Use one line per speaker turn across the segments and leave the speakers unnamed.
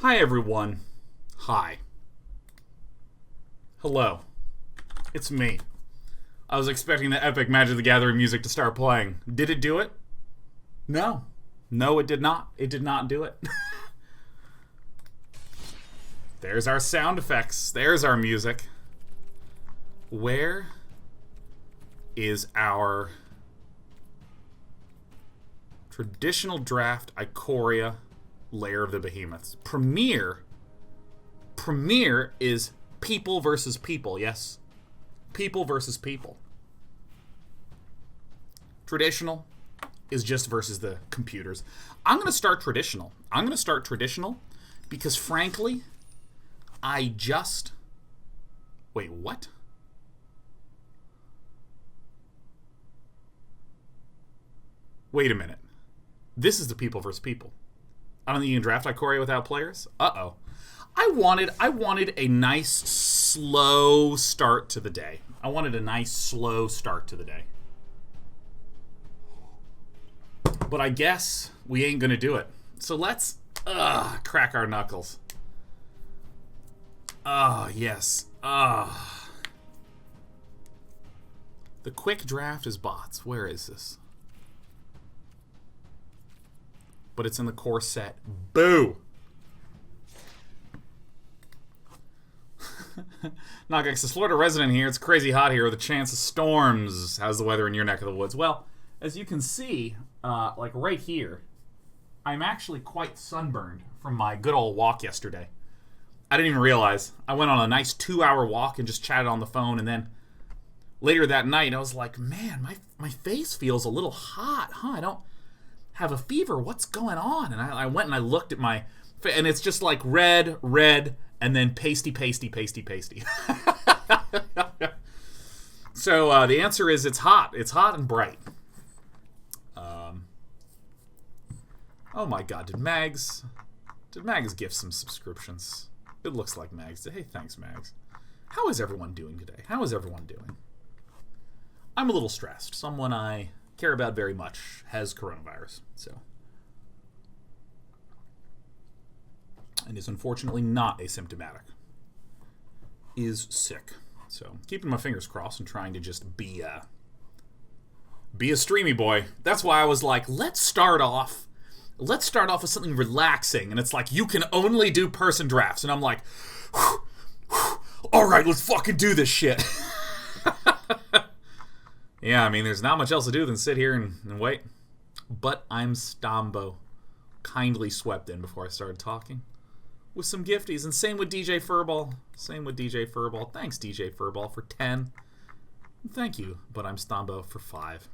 Hi everyone. Hi. Hello. It's me. I was expecting the epic Magic the Gathering music to start playing. Did it do it? No. No, it did not. It did not do it. There's our sound effects. There's our music. Where is our traditional draft Ikoria Lair of the Behemoths? Premier is people versus people, yes? People versus people. Traditional is just versus the computers. I'm going to start traditional. I'm going to start traditional because, frankly, I just... Wait, what? Wait a minute. This is the people versus people. I don't think you can draft Ikoria without players? Uh-oh. I wanted a nice, slow start to the day. I wanted a nice, slow start to the day. But I guess we ain't gonna do it. So let's crack our knuckles. Oh, yes. The quick draft is bots. Where is this? But it's in the core set. Boo! Noggex says, Florida resident here. It's crazy hot here with a chance of storms. How's the weather in your neck of the woods? Well, as you can see, like right here, I'm actually quite sunburned from my good old walk yesterday. I didn't even realize. I went on a nice 2-hour walk and just chatted on the phone, and then later that night I was like, man, my face feels a little hot, huh? I don't have a fever. What's going on? And I went and I looked at my face, and it's just like red, and then pasty. So the answer is it's hot. It's hot and bright. Oh my god, did Mags gift some subscriptions? It looks like Mags did. Hey, thanks, Mags. How is everyone doing today? How is everyone doing? I'm a little stressed. Someone I care about very much has coronavirus, so. And is unfortunately not asymptomatic. Is sick. So, keeping my fingers crossed and trying to just be a streamy boy. That's why I was like, let's start off with something relaxing. And it's like, you can only do person drafts. And I'm like, all right, let's fucking do this shit. Yeah, I mean, there's not much else to do than sit here and wait. But I'm Stombo. Kindly swept in before I started talking. With some gifties. And same with DJ Furball. Thanks, DJ Furball, for 10. Thank you, but I'm Stombo for 5.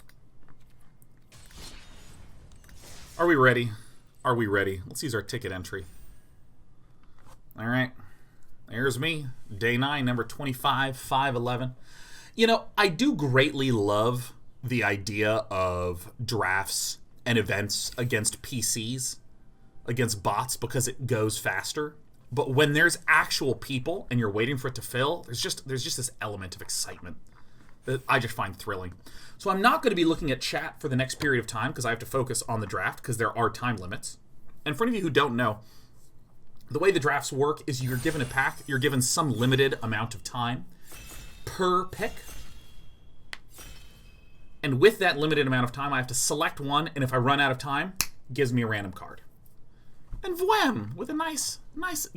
Are we ready? Are we ready? Let's use our ticket entry. Alright. There's me. Day 9, number 25, 511. You know, I do greatly love the idea of drafts and events against PCs, against bots, because it goes faster. But when there's actual people and you're waiting for it to fill, there's just this element of excitement that I just find thrilling. So I'm not going to be looking at chat for the next period of time because I have to focus on the draft because there are time limits. And for any of you who don't know, the way the drafts work is you're given a pack, you're given some limited amount of time per pick. And with that limited amount of time, I have to select one, and if I run out of time, it gives me a random card. And Vwem, with a nice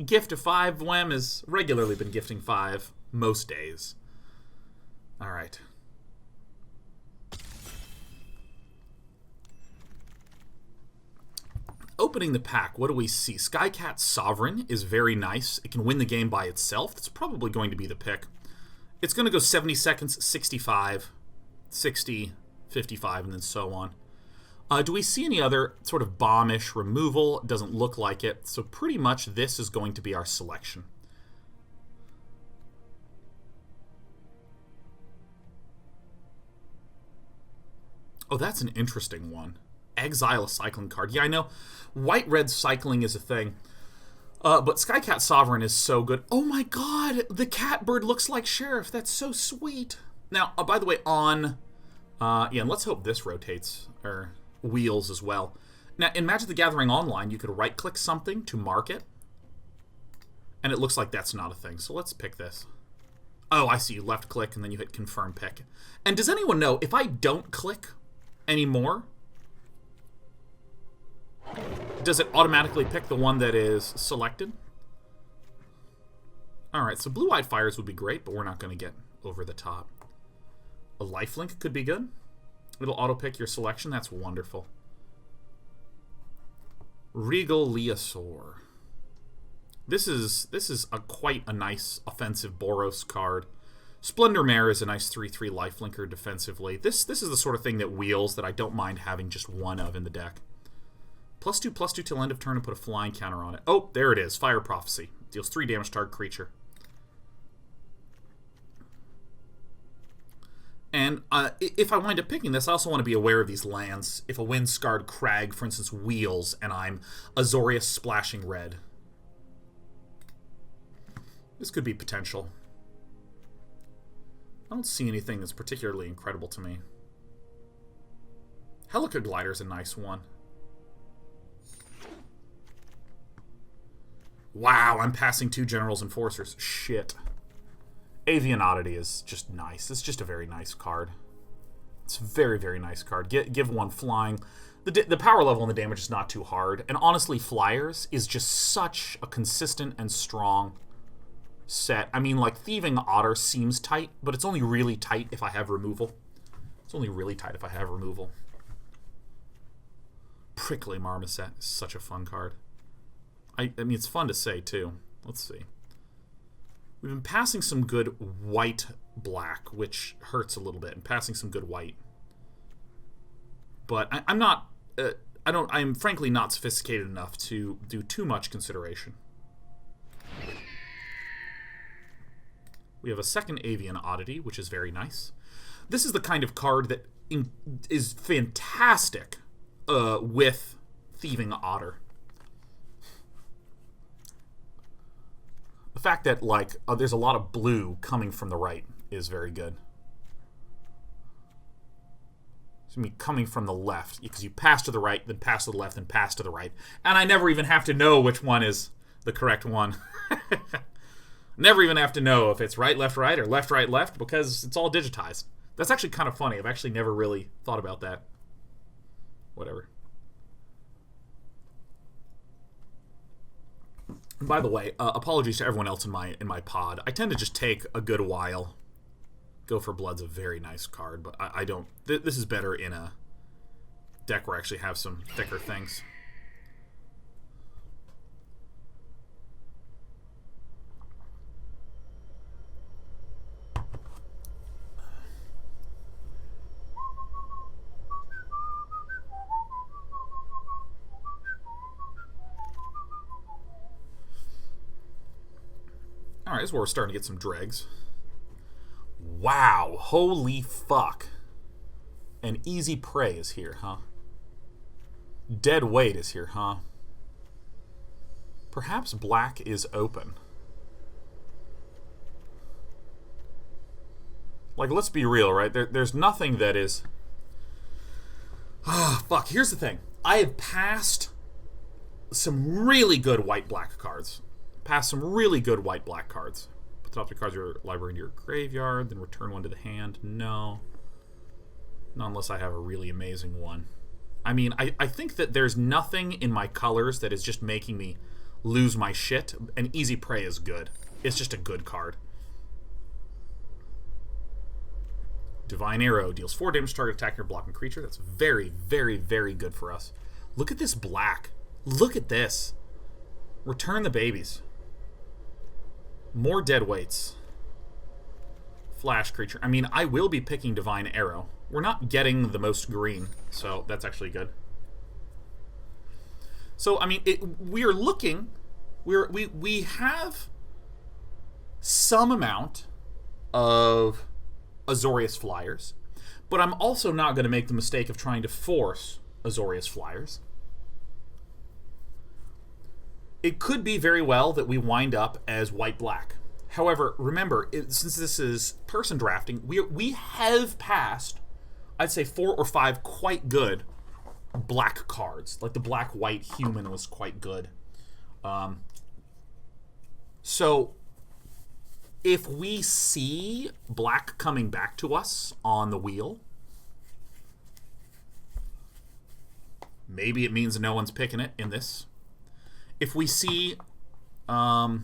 gift of 5. Vwem has regularly been gifting 5 most days. All right. Opening the pack, what do we see? Skycat Sovereign is very nice. It can win the game by itself. That's probably going to be the pick. It's going to go 70 seconds, 65, 60, 55, and then so on. Do we see any other sort of bomb-ish removal? It doesn't look like it. So pretty much this is going to be our selection. Oh, that's an interesting one. Exile a cycling card. Yeah, I know. White-red cycling is a thing. But Skycat Sovereign is so good. Oh my god! The catbird looks like Sheriff. That's so sweet. Now, by the way, on... yeah, and let's hope this rotates, or wheels as well. Now, in Magic the Gathering Online, you could right-click something to mark it. And it looks like that's not a thing, so let's pick this. Oh, I see. Left click, and then you hit confirm pick. And does anyone know, if I don't click anymore, does it automatically pick the one that is selected? Alright, so blue-eyed fires would be great, but we're not going to get over the top. A lifelink could be good. It'll auto-pick your selection. That's wonderful. Regal Leosaur. This is quite a nice offensive Boros card. Splendor Mare is a nice 3/3 lifelinker defensively. This is the sort of thing that wheels that I don't mind having just one of in the deck. +2/+2 till end of turn and put a flying counter on it. Oh, there it is. Fire Prophecy. Deals 3 damage to target creature. And if I wind up picking this, I also want to be aware of these lands. If a Windscarred Crag, for instance, wheels, and I'm Azorious Splashing Red. This could be potential. I don't see anything that's particularly incredible to me. Helica Glider's a nice one. Wow, I'm passing 2 Generals Enforcers. Shit. Avian Oddity is just nice. It's just a very nice card. It's a very, very nice card. Give one flying. The power level and the damage is not too hard. And honestly, Flyers is just such a consistent and strong set. I mean, like, Thieving Otter seems tight, but it's only really tight if I have removal. It's only really tight if I have removal. Prickly Marmoset is such a fun card. I mean, it's fun to say, too. Let's see. We've been passing some good white-black, which hurts a little bit, and passing some good white. But I'm not... I'm frankly not sophisticated enough to do too much consideration. We have a second Avian Oddity, which is very nice. This is the kind of card that is fantastic with Thieving Otter. The fact that, like, there's a lot of blue coming from the right is very good. It's going to be coming from the left, because you pass to the right, then pass to the left, then pass to the right. And I never even have to know which one is the correct one. Never even have to know if it's right, left, or left, right, left, because it's all digitized. That's actually kind of funny. I've actually never really thought about that. Whatever. And by the way, apologies to everyone else in my pod. I tend to just take a good while. Go for Blood's a very nice card, but I don't... This is better in a deck where I actually have some thicker things. Alright, this is where we're starting to get some dregs. Wow, holy fuck. And Easy Prey is here, huh? Dead Weight is here, huh? Perhaps black is open. Like, let's be real, right? There's nothing that is... Ah, fuck, here's the thing. I have passed some really good white-black cards. Pass some really good white-black cards. Put the top 3 cards of your library into your graveyard, then return one to the hand. No. Not unless I have a really amazing one. I mean, I think that there's nothing in my colors that is just making me lose my shit, and Easy Prey is good. It's just a good card. Divine Arrow deals 4 damage to target attacking or blocking creature. That's very, very, very good for us. Look at this black. Look at this. Return the babies. More Dead Weights. Flash creature. I mean, I will be picking Divine Arrow. We're not getting the most green, so that's actually good. So, I mean, we are looking... We have some amount of Azorious Fliers, but I'm also not going to make the mistake of trying to force Azorious Fliers. It could be very well that we wind up as white-black. However, remember, since this is person drafting, we have passed, I'd say 4 or 5 quite good black cards. Like the black-white human was quite good. So if we see black coming back to us on the wheel, maybe it means no one's picking it in this. If we see black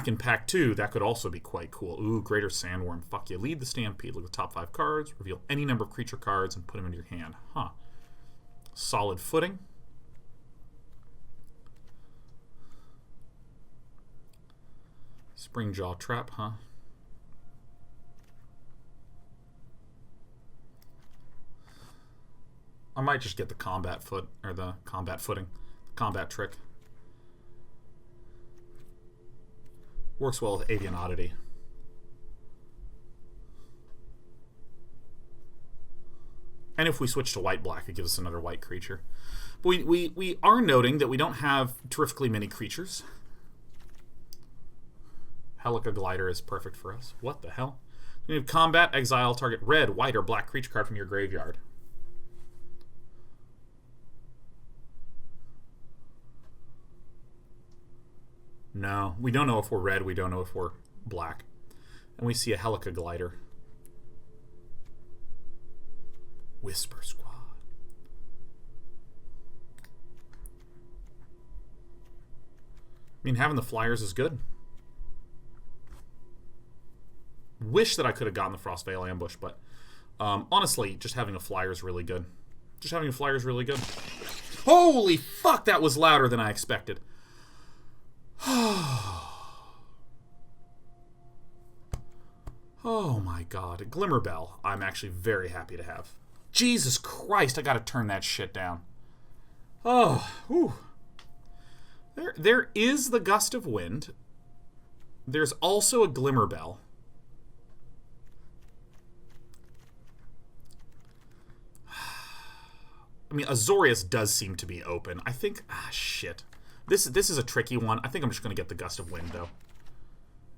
in pack 2, that could also be quite cool. Ooh, Greater Sandworm. Fuck you. Lead the Stampede. Look at the top 5 cards. Reveal any number of creature cards and put them into your hand. Huh. Solid footing. Springjaw Trap, huh? I might just get the combat foot, or the combat footing. Combat trick. Works well with Avian Oddity. And if we switch to white-black, it gives us another white creature. But we are noting that we don't have terrifically many creatures. Helica Glider is perfect for us. What the hell? We have combat, exile, target red, white, or black creature card from your graveyard. No, we don't know if we're red. We don't know if we're black. And we see a Helica Glider. Whisper Squad. I mean, having the Flyers is good. Wish that I could have gotten the Frostvale Ambush, but honestly, just having a Flyer is really good. Just having a Flyer is really good. Holy fuck, that was louder than I expected. Oh my god. Glimmerbell, I'm actually very happy to have. Jesus Christ, I gotta turn that shit down. Oh, whew. There is the Gust of Wind. There's also a Glimmerbell. I mean, Azorious does seem to be open. I think... shit. This is a tricky one. I think I'm just going to get the Gust of Wind, though.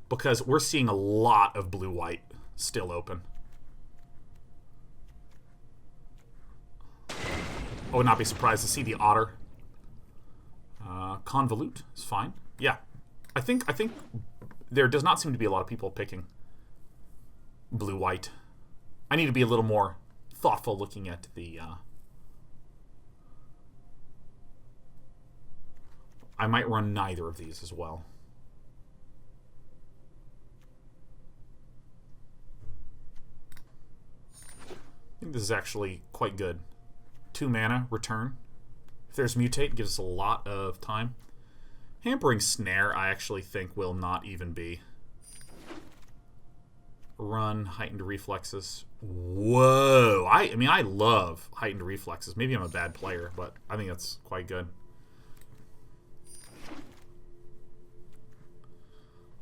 Because we're seeing a lot of blue-white still open. I would not be surprised to see the Otter. Convolute is fine. Yeah. I think there does not seem to be a lot of people picking blue-white. I need to be a little more thoughtful looking at the... I might run neither of these as well. I think this is actually quite good. 2 mana, return. If there's Mutate, it gives us a lot of time. Hampering Snare, I actually think will not even be. Run, Heightened Reflexes. Whoa! I mean, I love Heightened Reflexes. Maybe I'm a bad player, but I think that's quite good.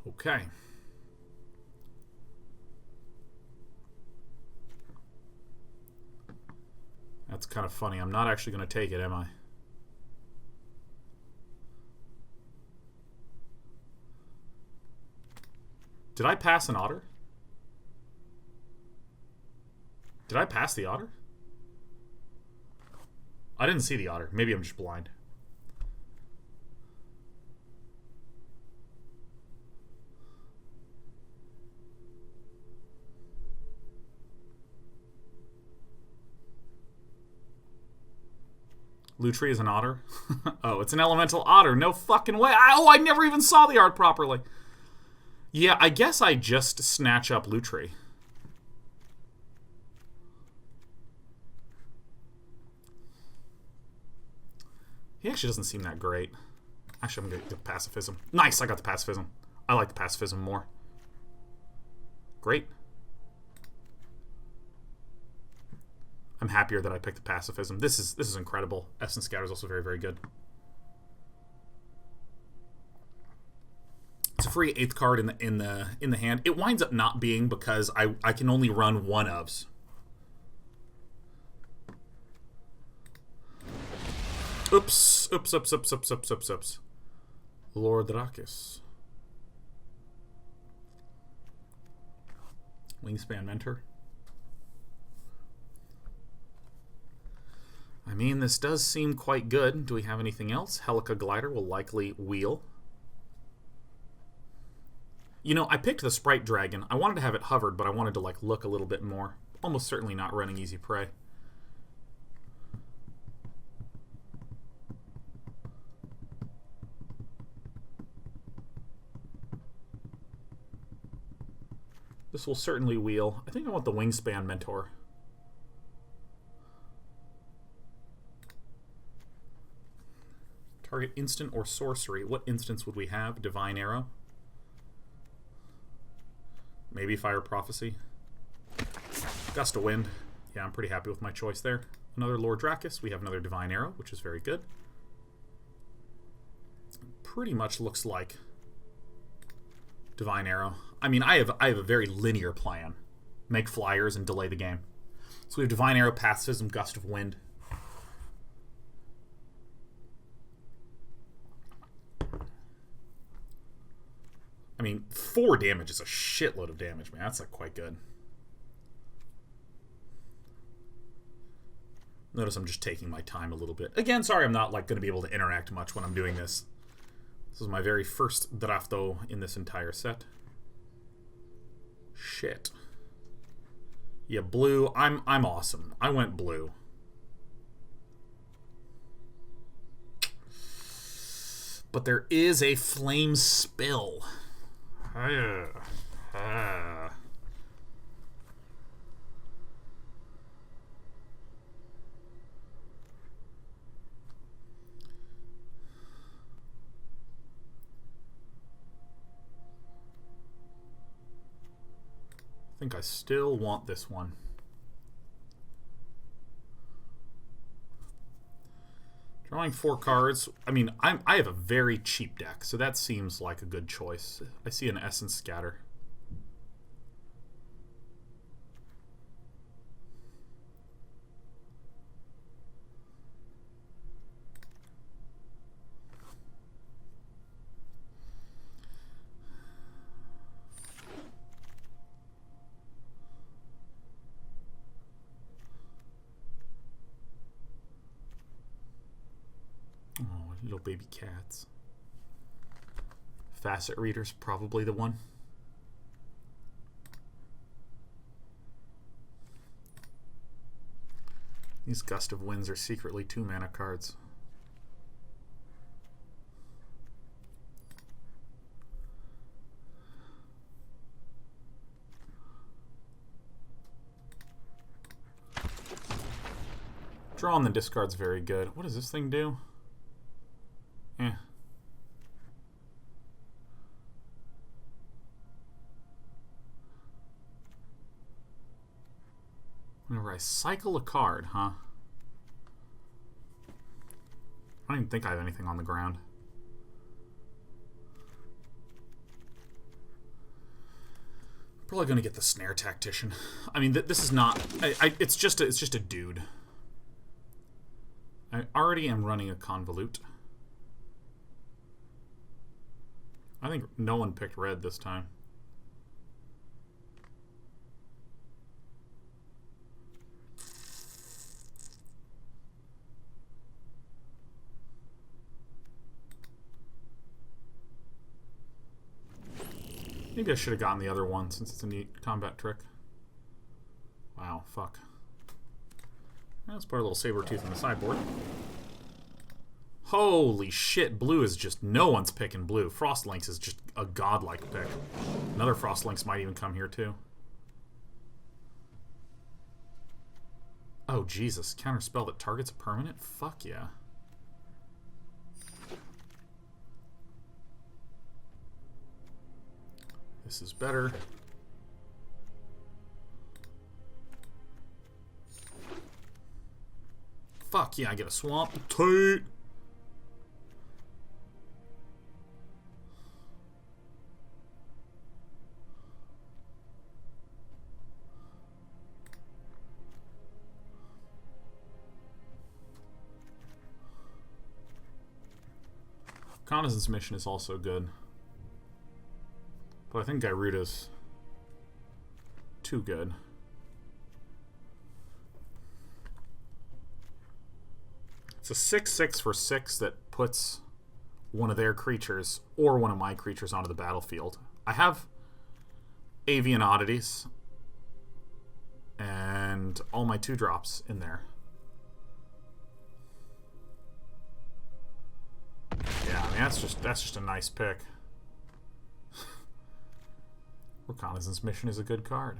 Okay. That's kind of funny. I'm not actually going to take it, am I? Did I pass an Otter? Did I pass the Otter? I didn't see the Otter. Maybe I'm just blind. Lutri is an otter? Oh, it's an elemental otter. No fucking way. I never even saw the art properly. Yeah, I guess I just snatch up Lutri. He actually doesn't seem that great. Actually, I'm going to get the Pacifism. Nice, I got the Pacifism. I like the Pacifism more. Great. I'm happier that I picked the Pacifism. This is incredible. Essence Scatter is also very, very good. It's a free 8th card in the hand. It winds up not being because I can only run one ofs. Oops. Oops. Lord Drakis. Wingspan Mentor. I mean, this does seem quite good. Do we have anything else? Helica Glider will likely wheel. You know, I picked the Sprite Dragon. I wanted to have it hovered, but I wanted to, like, look a little bit more. Almost certainly not running Easy Prey. This will certainly wheel. I think I want the Wingspan Mentor. Target instant or sorcery. What instance would we have? Divine Arrow. Maybe Fire Prophecy. Gust of Wind. Yeah, I'm pretty happy with my choice there. Another Lord Dracus. We have another Divine Arrow, which is very good. Pretty much looks like Divine Arrow. I mean, I have a very linear plan. Make flyers and delay the game. So we have Divine Arrow, Pacifism, Gust of Wind. I mean, 4 damage is a shitload of damage, man. That's like quite good. Notice I'm just taking my time a little bit. Again, sorry I'm not like going to be able to interact much when I'm doing this. This is my very first drafto in this entire set. Shit. Yeah, blue. I'm awesome. I went blue. But there is a flame spill. I think I still want this one. Drawing 4 cards. I mean, I have a very cheap deck, so that seems like a good choice. I see an Essence Scatter. Little baby cats. Facet Reader's probably the one. These Gust of Winds are secretly 2 mana cards. Draw on the discard's very good. What does this thing do? Eh. Whenever I cycle a card, huh? I don't even think I have anything on the ground. Probably gonna get the Snare Tactician. I mean, this is not. It's just a dude. I already am running a Convolute. I think no one picked red this time. Maybe I should have gotten the other one since it's a neat combat trick. Wow, fuck. Let's put a little Sabertooth on the sideboard. Holy shit, blue is just... No one's picking blue. Frostlynx is just a godlike pick. Another Frostlynx might even come here, too. Oh, Jesus. Counterspell that targets a permanent? Fuck yeah. This is better. Fuck yeah, I get a Swamp Tight. Reconnaissance Mission is also good. But I think Gyruda's too good. It's a 6/6 for 6 that puts one of their creatures or one of my creatures onto the battlefield. I have Avian Oddities and all my 2-drops in there. Yeah, I mean, that's just a nice pick. Reconnaissance Mission is a good card.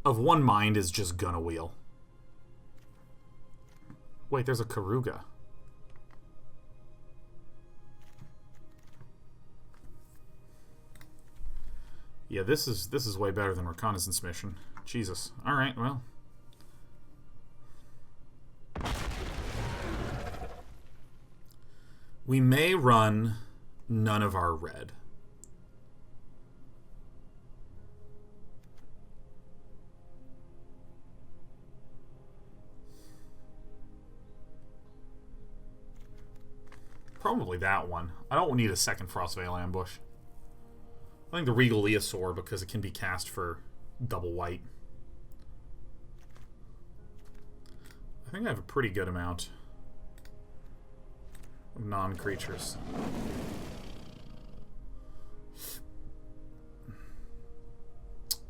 Of One Mind is just gonna wheel. Wait, there's a Karuga. Yeah, this is way better than Reconnaissance Mission. Jesus. All right, well. We may run none of our red. Probably that one. I don't need a second Frostveil Ambush. I think the Regal Leosaur, because it can be cast for double white. I think I have a pretty good amount of non-creatures.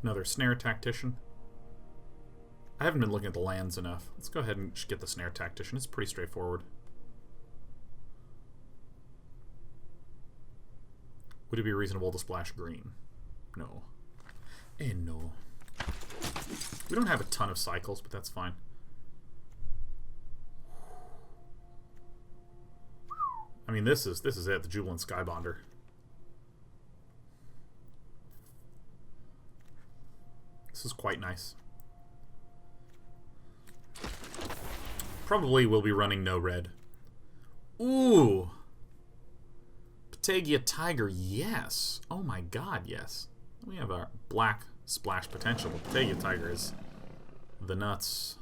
Another Snare Tactician. I haven't been looking at the lands enough. Let's go ahead and just get the Snare Tactician. It's pretty straightforward. Would it be reasonable to splash green? No. And no. We don't have a ton of cycles, but that's fine. I mean, this is it, the Jubilant Skybonder. This is quite nice. Probably will be running no red. Ooh! Patagia Tiger, yes. Oh my god, yes. We have our black splash potential, but Patagia Tiger is the nuts.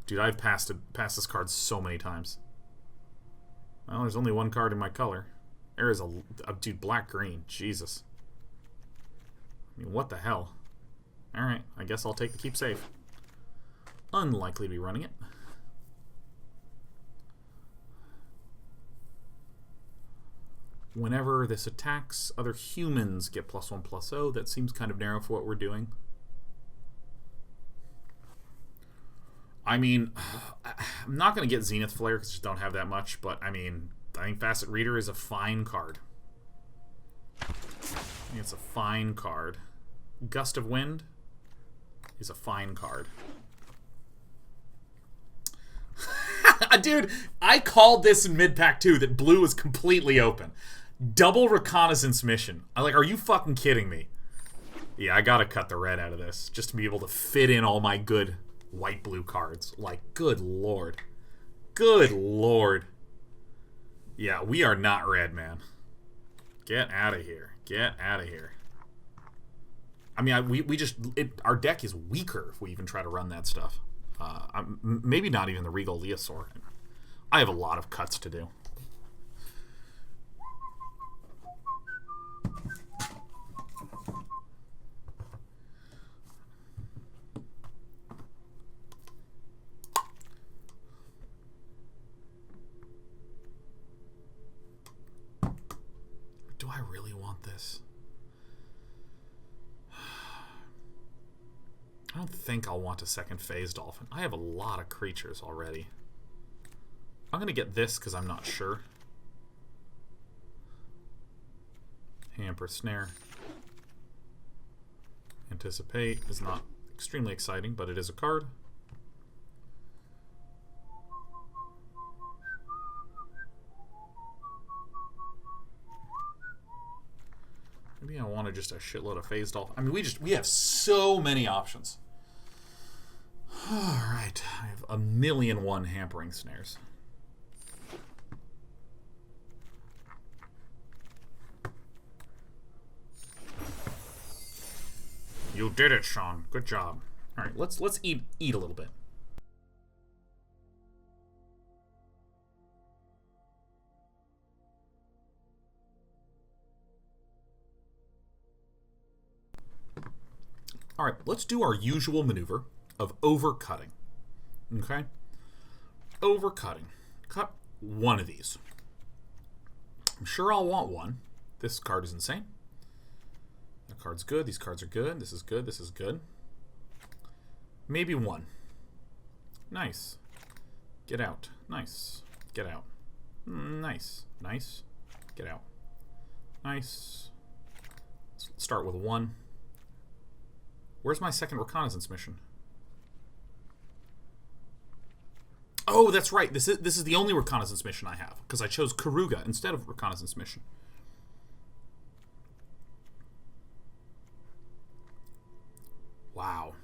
Dude, I've passed this card so many times. Well, there's only one card in my color. There is a dude, black-green. Jesus. I mean, what the hell? Alright, I guess I'll take the keep safe. Unlikely to be running it. Whenever this attacks, other humans get +1/+0. That seems kind of narrow for what we're doing. I mean, I'm not going to get Zenith Flare because I just don't have that much, but I mean, I think Facet Reader is a fine card. I think it's a fine card. Gust of Wind is a fine card. Dude, I called this in mid-pack too, that blue was completely open. Double Reconnaissance Mission. I'm like, are you fucking kidding me? Yeah, I gotta cut the red out of this just to be able to fit in all my good white-blue cards. Like, good lord. Good lord. Yeah, we are not red, man. Get out of here. Get out of here. I mean, we just... our deck is weaker if we even try to run that stuff. Maybe not even the Regal Leosaur. I have a lot of cuts to do. Do I really want this? I don't think I'll want a second Phase Dolphin. I have a lot of creatures already. I'm going to get this because I'm not sure. Hamper Snare. Anticipate is not extremely exciting, but it is a card. Maybe I wanted just a shitload of Phase Dolphin. I mean, we have so many options. Alright, I have 1,000,001 Hampering Snares. You did it, Sean. Good job. Alright, let's eat a little bit. Alright, let's do our usual maneuver of overcutting. Okay? overcutting. Cut one of these. I'm sure I'll want one. This card is insane. That card's good. These cards are good. This is good. This is good. Maybe one. Nice. Get out. Nice. Get out. Nice. Nice. Get out. Nice. Let's start with one. Where's my second reconnaissance mission? Oh, that's right. This is the only reconnaissance mission I have, because I chose Karuga instead of reconnaissance mission. Wow.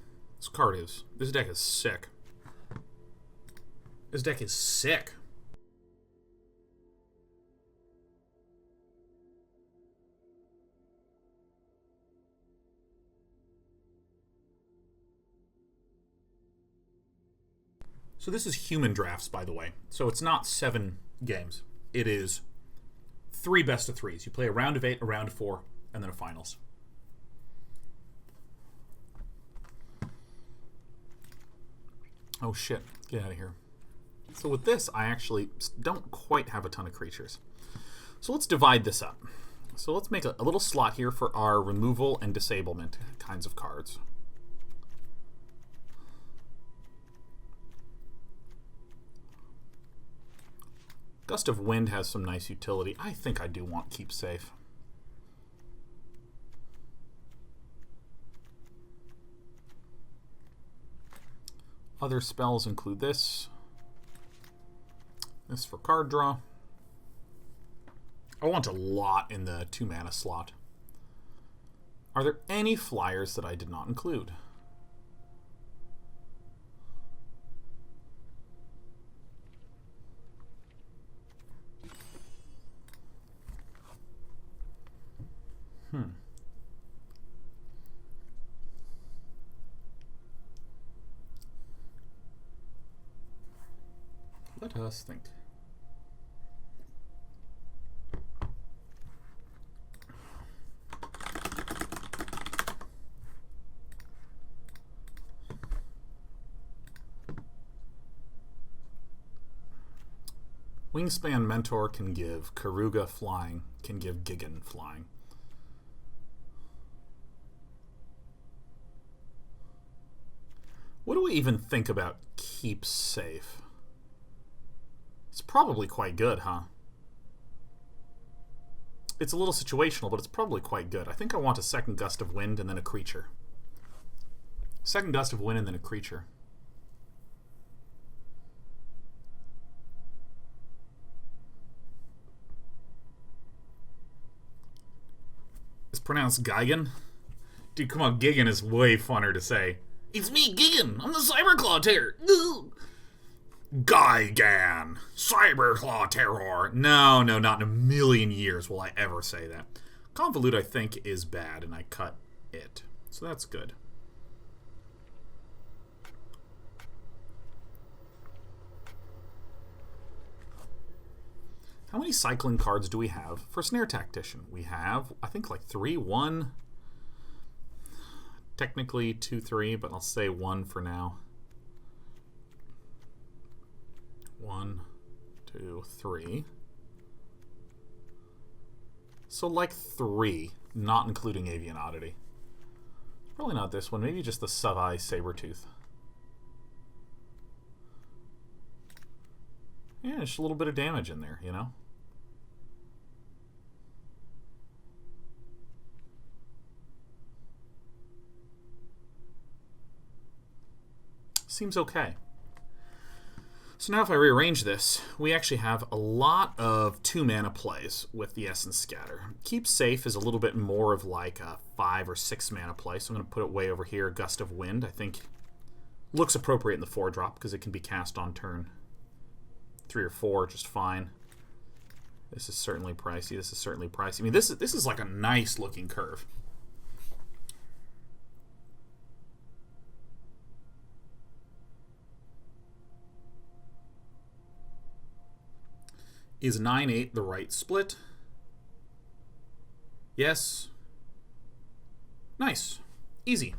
This deck is sick. This deck is sick. So this is human drafts, by the way. So it's not 7 games. It is 3 best of 3s. You play a round of 8, a round of 4, and then a finals. Oh shit, get out of here. So with this, I actually don't quite have a ton of creatures. So let's divide this up. So let's make a little slot here for our removal and disablement kinds of cards. Gust of Wind has some nice utility. I think I do want Keep Safe. Other spells include this. This for card draw. I want a lot in the 2-mana slot. Are there any flyers that I did not include? Let us think. Wingspan Mentor can give Karuga flying, can give Gigan flying. What do we even think about Keep Safe? It's probably quite good, huh? It's a little situational, but it's probably quite good. I think I want a second Gust of Wind and then a creature. Second Gust of Wind and then a creature. It's pronounced Gigan? Dude, come on, Gigan is way funner to say. It's me, Gigan! I'm the Cyberclaw Terror! Gigan! Cyberclaw Terror! No, not in a million years will I ever say that. Convolute, I think, is bad, and I cut it. So that's good. How many cycling cards do we have for Snare Tactician? We have, I think, like 3. 1. Technically 2, 3, but I'll say 1 for now. 1, 2, 3. So like 3, not including Avian Oddity. Probably not this one, maybe just the Savai Sabertooth. Yeah, just a little bit of damage in there, you know? Seems okay. So now if I rearrange this, we actually have a lot of 2-mana plays with the Essence Scatter. Keep Safe is a little bit more of like a 5 or 6 mana play, so I'm going to put it way over here. Gust of Wind, I think, looks appropriate in the 4-drop because it can be cast on turn 3 or 4 just fine. This is certainly pricey. This is certainly pricey. I mean, this is like a nice looking curve. Is 9-8 the right split? Yes. Nice. Easy.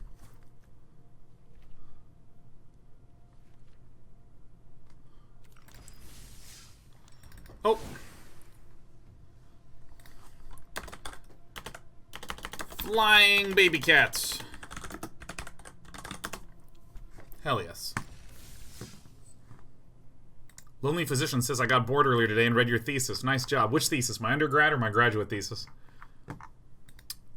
Oh. Flying baby cats. Hell yes. Lonely Physician says, I got bored earlier today and read your thesis. Nice job. Which thesis? My undergrad or my graduate thesis?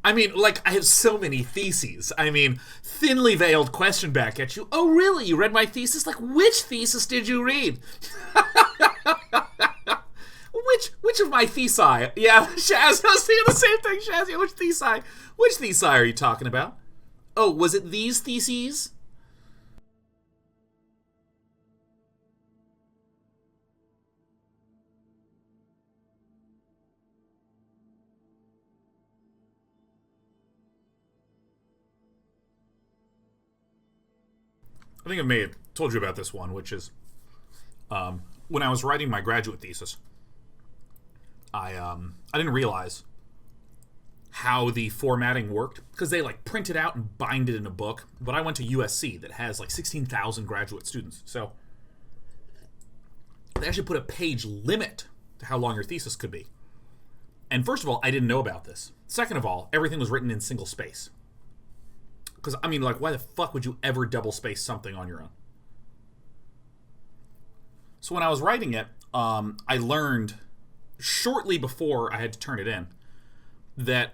I mean, like, I have so many theses. I mean, thinly veiled question back at you. Oh, really? You read my thesis? Like, which thesis did you read? Which of my thesi? Yeah, Shaz, I was thinking the same thing, Shaz. Yeah, which thesi are you talking about? Oh, was it these theses? I think I may have told you about this one, which is when I was writing my graduate thesis, I didn't realize how the formatting worked because they like print it out and bind it in a book. But I went to USC that has like 16,000 graduate students, so they actually put a page limit to how long your thesis could be. And first of all, I didn't know about this. Second of all, everything was written in single space. Because, I mean, like, why the fuck would you ever double space something on your own? So when I was writing it, I learned shortly before I had to turn it in that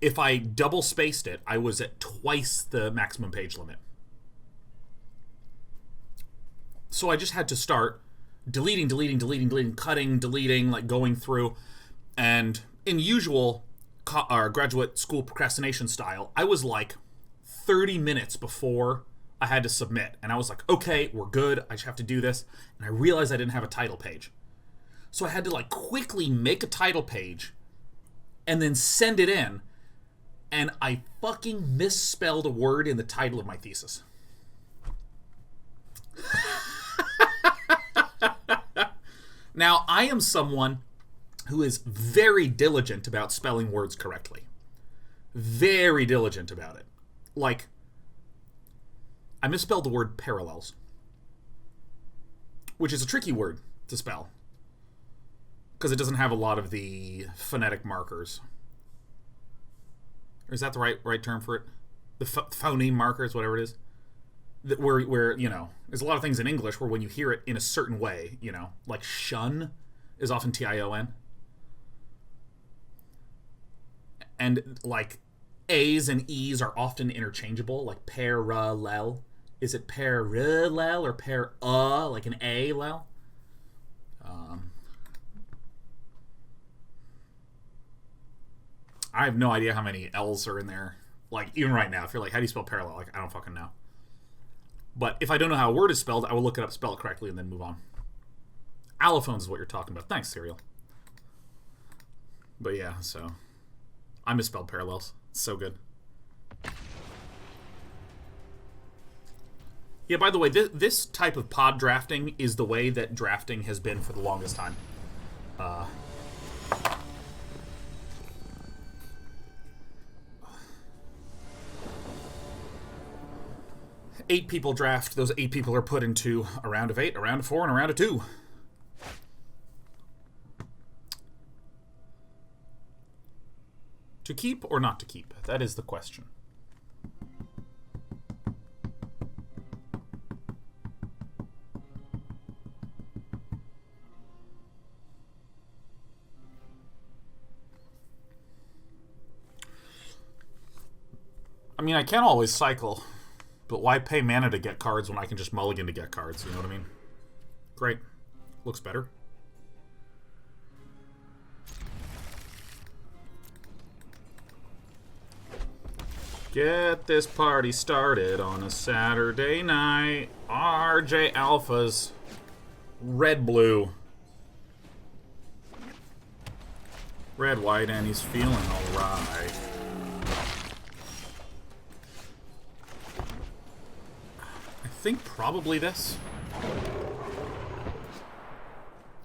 if I double spaced it, I was at twice the maximum page limit. So I just had to start deleting, cutting, deleting, like going through. And in usual graduate school procrastination style, I was like 30 minutes before I had to submit. And I was like, okay, we're good. I just have to do this. And I realized I didn't have a title page. So I had to like quickly make a title page and then send it in. And I fucking misspelled a word in the title of my thesis. Now, I am someone who is very diligent about spelling words correctly. Very diligent about it. Like, I misspelled the word parallels, which is a tricky word to spell because it doesn't have a lot of the phonetic markers. Or is that the right term for it? The phoneme markers, whatever it is. Where, you know, there's a lot of things in English where when you hear it in a certain way, you know, like shun is often T-I-O-N. And, like, A's and E's are often interchangeable, like parallel. Is it parallel or like an A-lel? I have no idea how many L's are in there. Like, even right now, if you're like, how do you spell parallel? Like, I don't fucking know. But if I don't know how a word is spelled, I will look it up, spell it correctly, and then move on. Allophones is what you're talking about. Thanks, Serial. But yeah, so I misspelled parallels. It's so good. Yeah, by the way, this type of pod drafting is the way that drafting has been for the longest time. 8 people draft. Those 8 people are put into a round of 8, a round of 4, and a round of 2. To keep or not to keep? That is the question. I mean, I can always cycle, but why pay mana to get cards when I can just mulligan to get cards? You know what I mean? Great. Looks better. Get this party started on a Saturday night. RJ Alphas. Red, blue. Red, white, and he's feeling alright. I think probably this.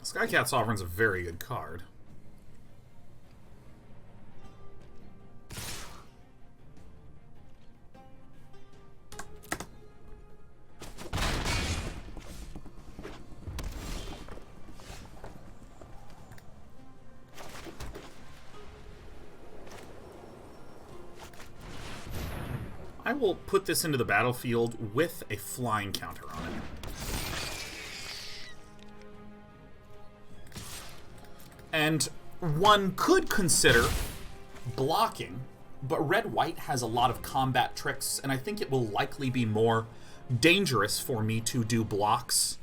Skycat Sovereign's a very good card. I will put this into the battlefield with a flying counter on it. And one could consider blocking, but red-white has a lot of combat tricks, and I think it will likely be more dangerous for me to do blocks.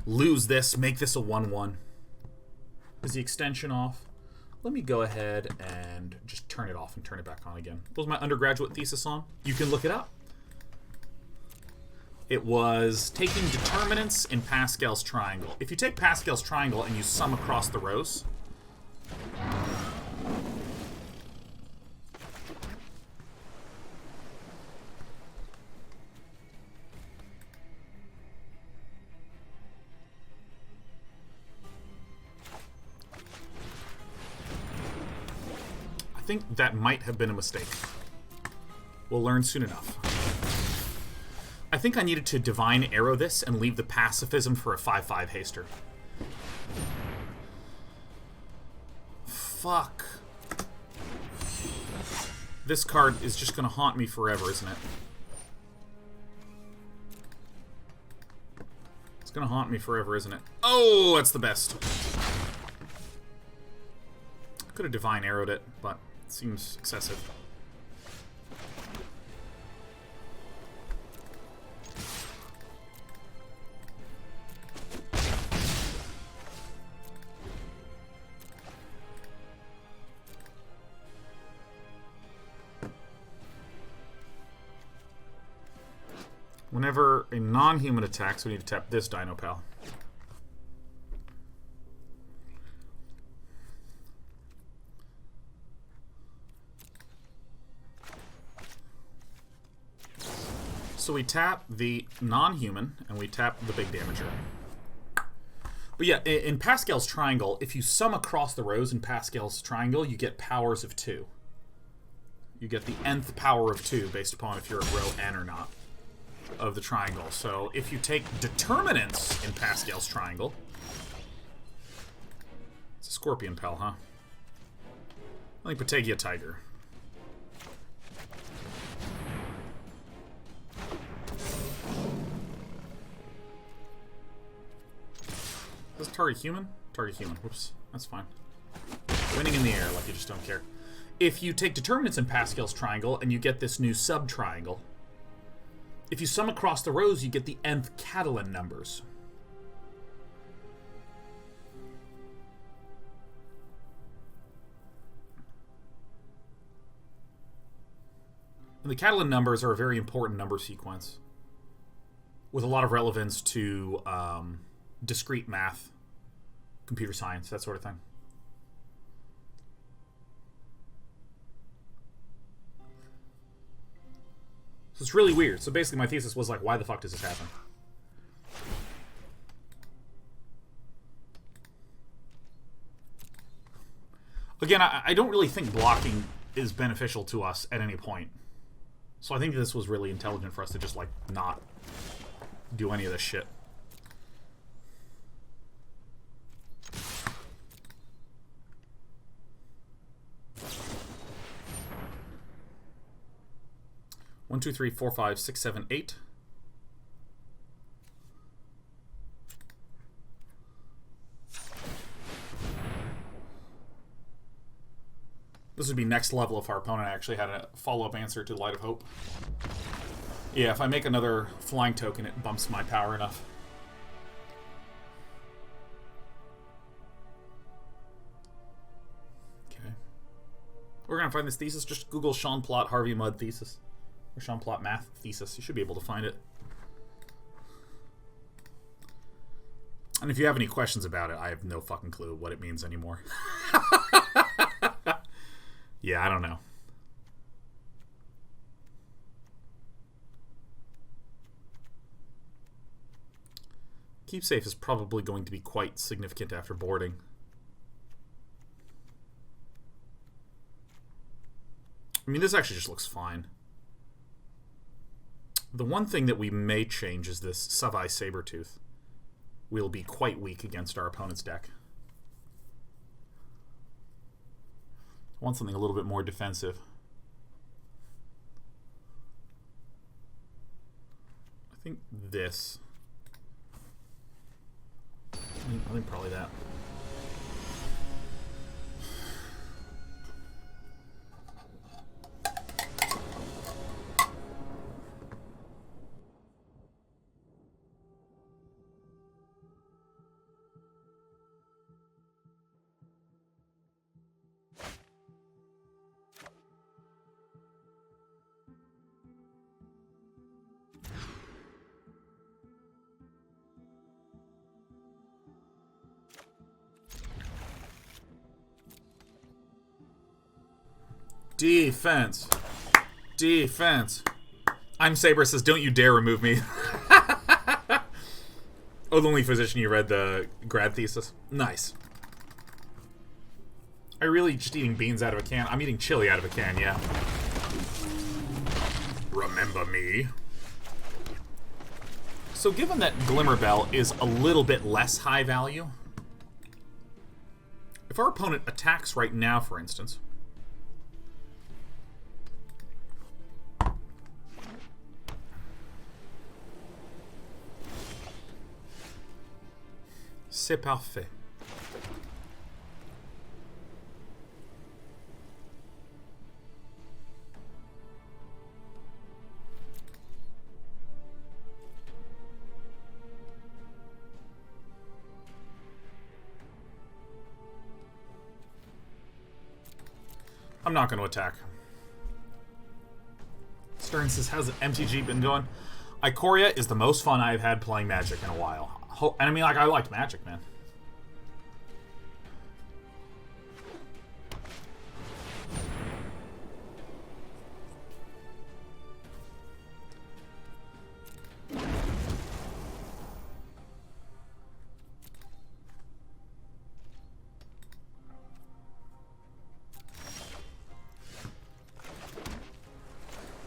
Lose this, make this a 1-1. Is the extension off? Let me go ahead and just turn it off and turn it back on again. What was my undergraduate thesis on? You can look it up. It was taking determinants in Pascal's triangle. If you take Pascal's triangle and you sum across the rows, I think that might have been a mistake. We'll learn soon enough. I think I needed to Divine Arrow this and leave the pacifism for a 5/5 haster. Fuck. This card is just gonna haunt me forever, isn't it? It's gonna haunt me forever, isn't it? Oh, that's the best. Could have Divine Arrowed it, but it seems excessive. Whenever a non-human attacks, we need to tap this Dino Pal. So we tap the non-human, and we tap the big damager. But yeah, in Pascal's triangle, if you sum across the rows in Pascal's triangle, you get powers of 2. You get the nth power of 2 based upon if you're at row n or not of the triangle. So if you take determinants in Pascal's triangle, it's a Scorpion Pal, huh? I think Patagia Tiger. Is this target human? Target human. Whoops. That's fine. Winning in the air like you just don't care. If you take determinants in Pascal's triangle and you get this new sub-triangle, if you sum across the rows, you get the nth Catalan numbers. And the Catalan numbers are a very important number sequence with a lot of relevance to discrete math, computer science, that sort of thing. So it's really weird. So basically my thesis was like, why the fuck does this happen? Again, I don't really think blocking is beneficial to us at any point. So I think this was really intelligent for us to just, like, not do any of this shit. One, two, three, four, five, six, seven, 8. This would be next level if our opponent actually had a follow-up answer to Light of Hope. Yeah, if I make another flying token, it bumps my power enough. Okay. We're gonna find this thesis. Just Google Sean Plott Harvey Mudd thesis. Or Sean Plott math thesis. You should be able to find it. And if you have any questions about it, I have no fucking clue what it means anymore. Yeah, I don't know. Keep safe is probably going to be quite significant after boarding. I mean, this actually just looks fine. The one thing that we may change is this Savai Sabertooth. Will be quite weak against our opponent's deck. I want something a little bit more defensive. this. I think probably that. Defense. Defense. I'm Saber says, don't you dare remove me. Oh, the only physician you read the grad thesis? Nice. I really just eating beans out of a can? I'm eating chili out of a can, yeah. Remember me. So given that Glimmerbell is a little bit less high value, if our opponent attacks right now, for instance, c'est parfait. I'm not going to attack. Stern says, how's MTG been going? Ikoria is the most fun I've had playing Magic in a while. And I mean, like, I liked Magic, man.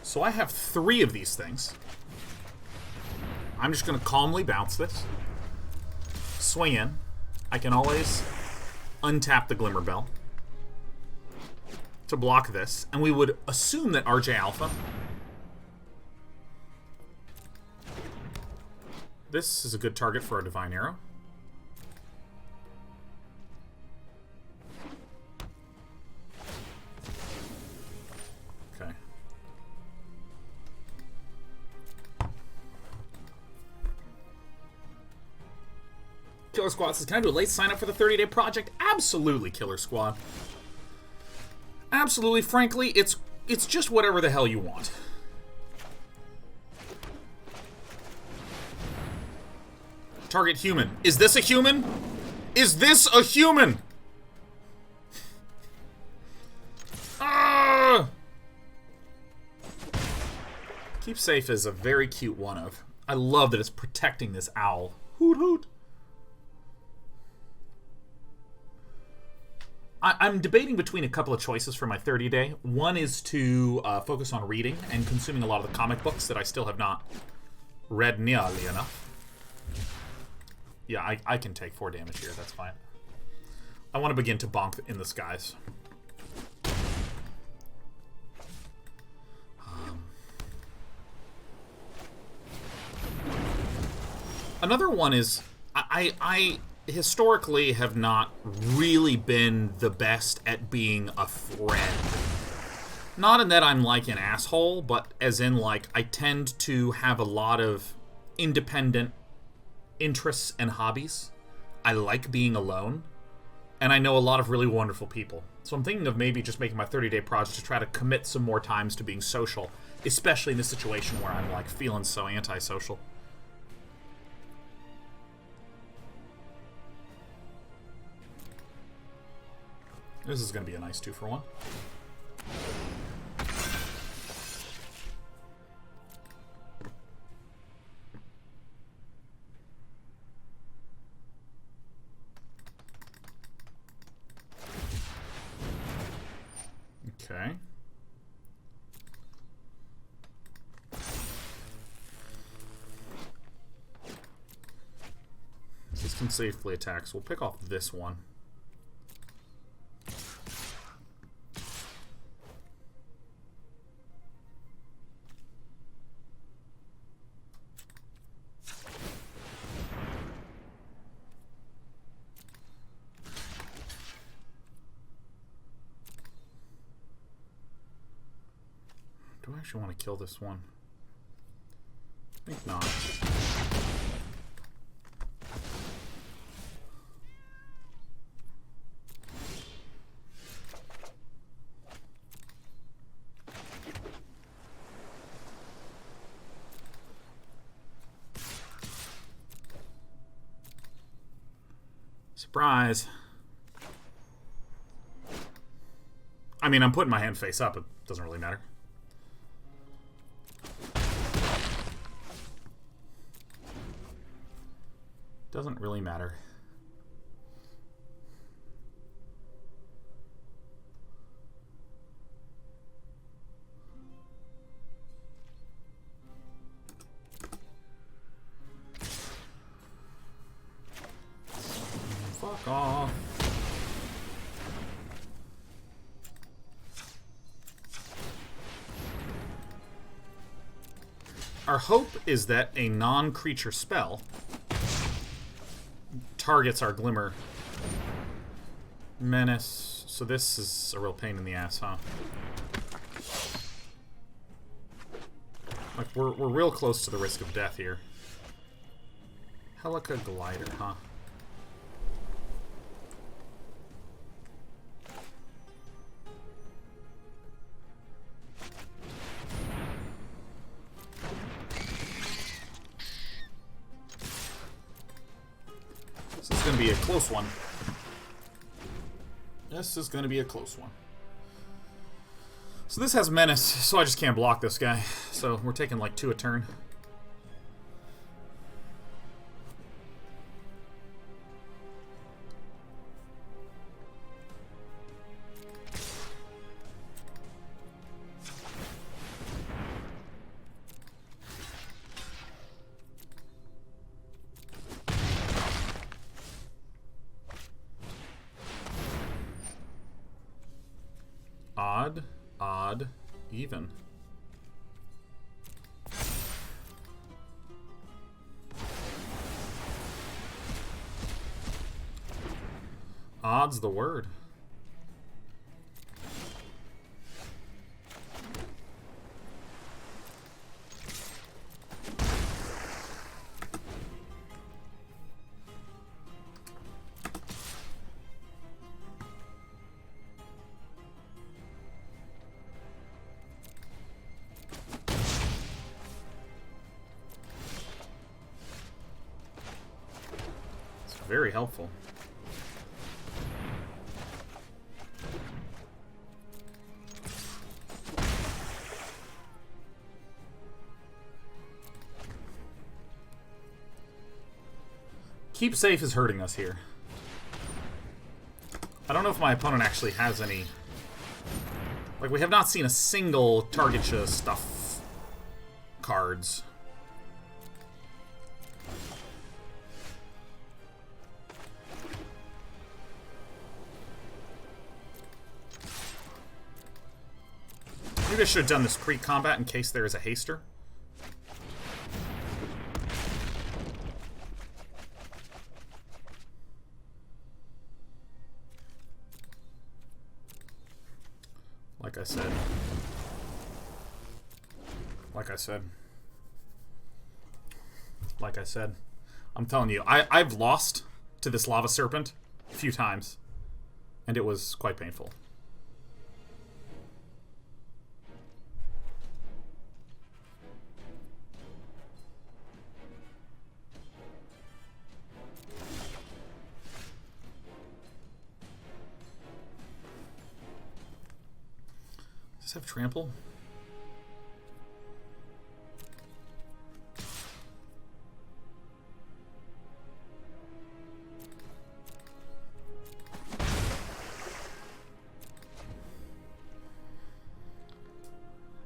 So I have 3 of these things. I'm just going to calmly bounce this. Swing in. I can always untap the Glimmerbell to block this. And we would assume that RJ Alpha. This is a good target for a Divine Arrow. Killer Squad says, can I do a late sign up for the 30-day project? Absolutely, Killer Squad. Absolutely. Frankly, it's just whatever the hell you want. Target human. Is this a human? Is this a human? Ah! Keep Safe is a very cute one of. I love that it's protecting this owl. Hoot hoot. I'm debating between a couple of choices for my 30-day. One is to focus on reading and consuming a lot of the comic books that I still have not read nearly enough. Yeah, I can take 4 damage here. That's fine. I want to begin to bonk in the skies. Another one is I historically have not really been the best at being a friend. Not in that I'm like an asshole, but as in like I tend to have a lot of independent interests and hobbies. I like being alone, and I know a lot of really wonderful people. So I'm thinking of maybe just making my 30-day project to try to commit some more times to being social, especially in this situation where I'm like feeling so antisocial. This is going to be a nice 2-for-1. Okay. This can safely attack, so we'll pick off this one. Do I actually want to kill this one? I think not. Surprise. I mean, I'm putting my hand face up. It doesn't really matter. Doesn't really matter. Fuck off. Our hope is that a non-creature spell targets our Glimmer Menace. So this is a real pain in the ass, huh? Like, we're real close to the risk of death here. Helica Glider, huh? This is going to be a close one. This is going to be a close one. So this has Menace, so I just can't block this guy. So we're taking like 2 a turn. Odd, odd, even. Odd's the word. Very helpful. Keep safe is hurting us here. I don't know if my opponent actually has any... Like, we have not seen a single target stuff cards. Maybe I should have done this pre-combat in case there is a haster. Like I said. Like I said. Like I said. I'm telling you, I've lost to this Lava Serpent a few times, and it was quite painful. Does this have trample?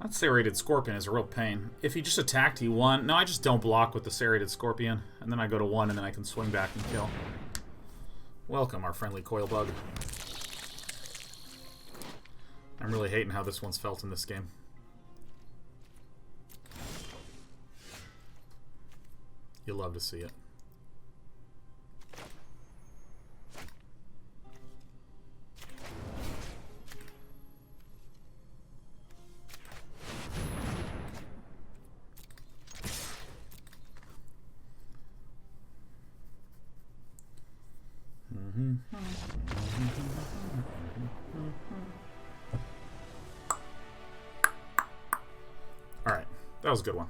That Serrated Scorpion is a real pain. If he just attacked, he won. No, I just don't block with the Serrated Scorpion, and then I go to 1, and then I can swing back and kill. Welcome, our friendly Coil Bug. I'm really hating how this one's felt in this game. You'll love to see it. Alright, that was a good one.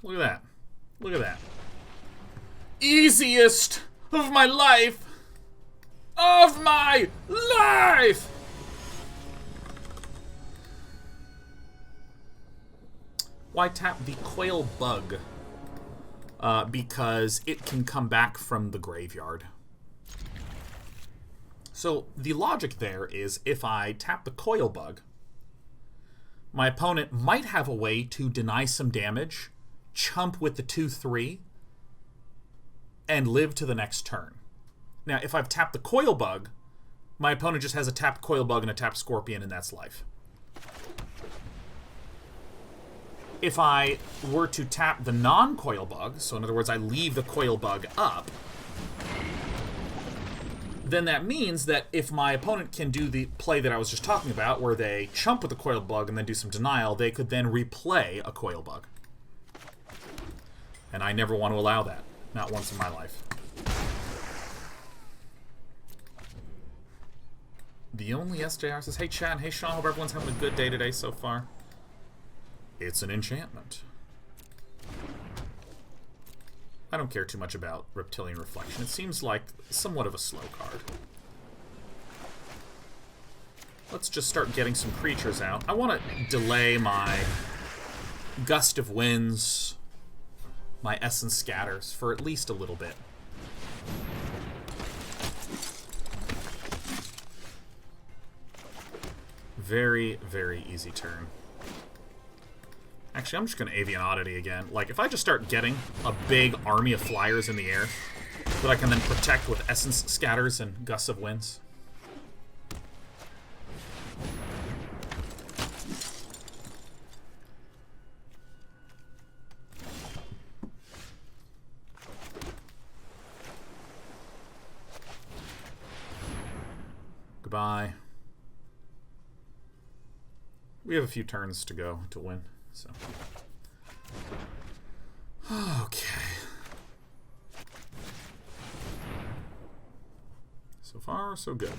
Look at that. Look at that. Easiest of my life! Of my life! Why tap the Quail Bug? Because it can come back from the graveyard. So the logic there is if I tap the Coil Bug, my opponent might have a way to deny some damage, chump with the 2/3, and live to the next turn. Now, if I've tapped the Coil Bug, my opponent just has a tapped Coil Bug and a tapped Scorpion, and that's life. If I were to tap the non-Coil Bug, so in other words, I leave the Coil Bug up, then that means that if my opponent can do the play that I was just talking about, where they chump with the Coil Bug and then do some denial, they could then replay a Coil Bug. And I never want to allow that. Not once in my life. The only SJR says, hey chat, hey Sean, hope everyone's having a good day today so far. It's an enchantment. I don't care too much about Reptilian Reflection. It seems like somewhat of a slow card. Let's just start getting some creatures out. I want to delay my Gust of Winds, my Essence Scatters, for at least a little bit. Very, very easy turn. Actually, I'm just going to Avian Oddity again. Like, if I just start getting a big army of flyers in the air that I can then protect with Essence Scatters and Gusts of Winds. Goodbye. We have a few turns to go to win. So, okay. So far, so good.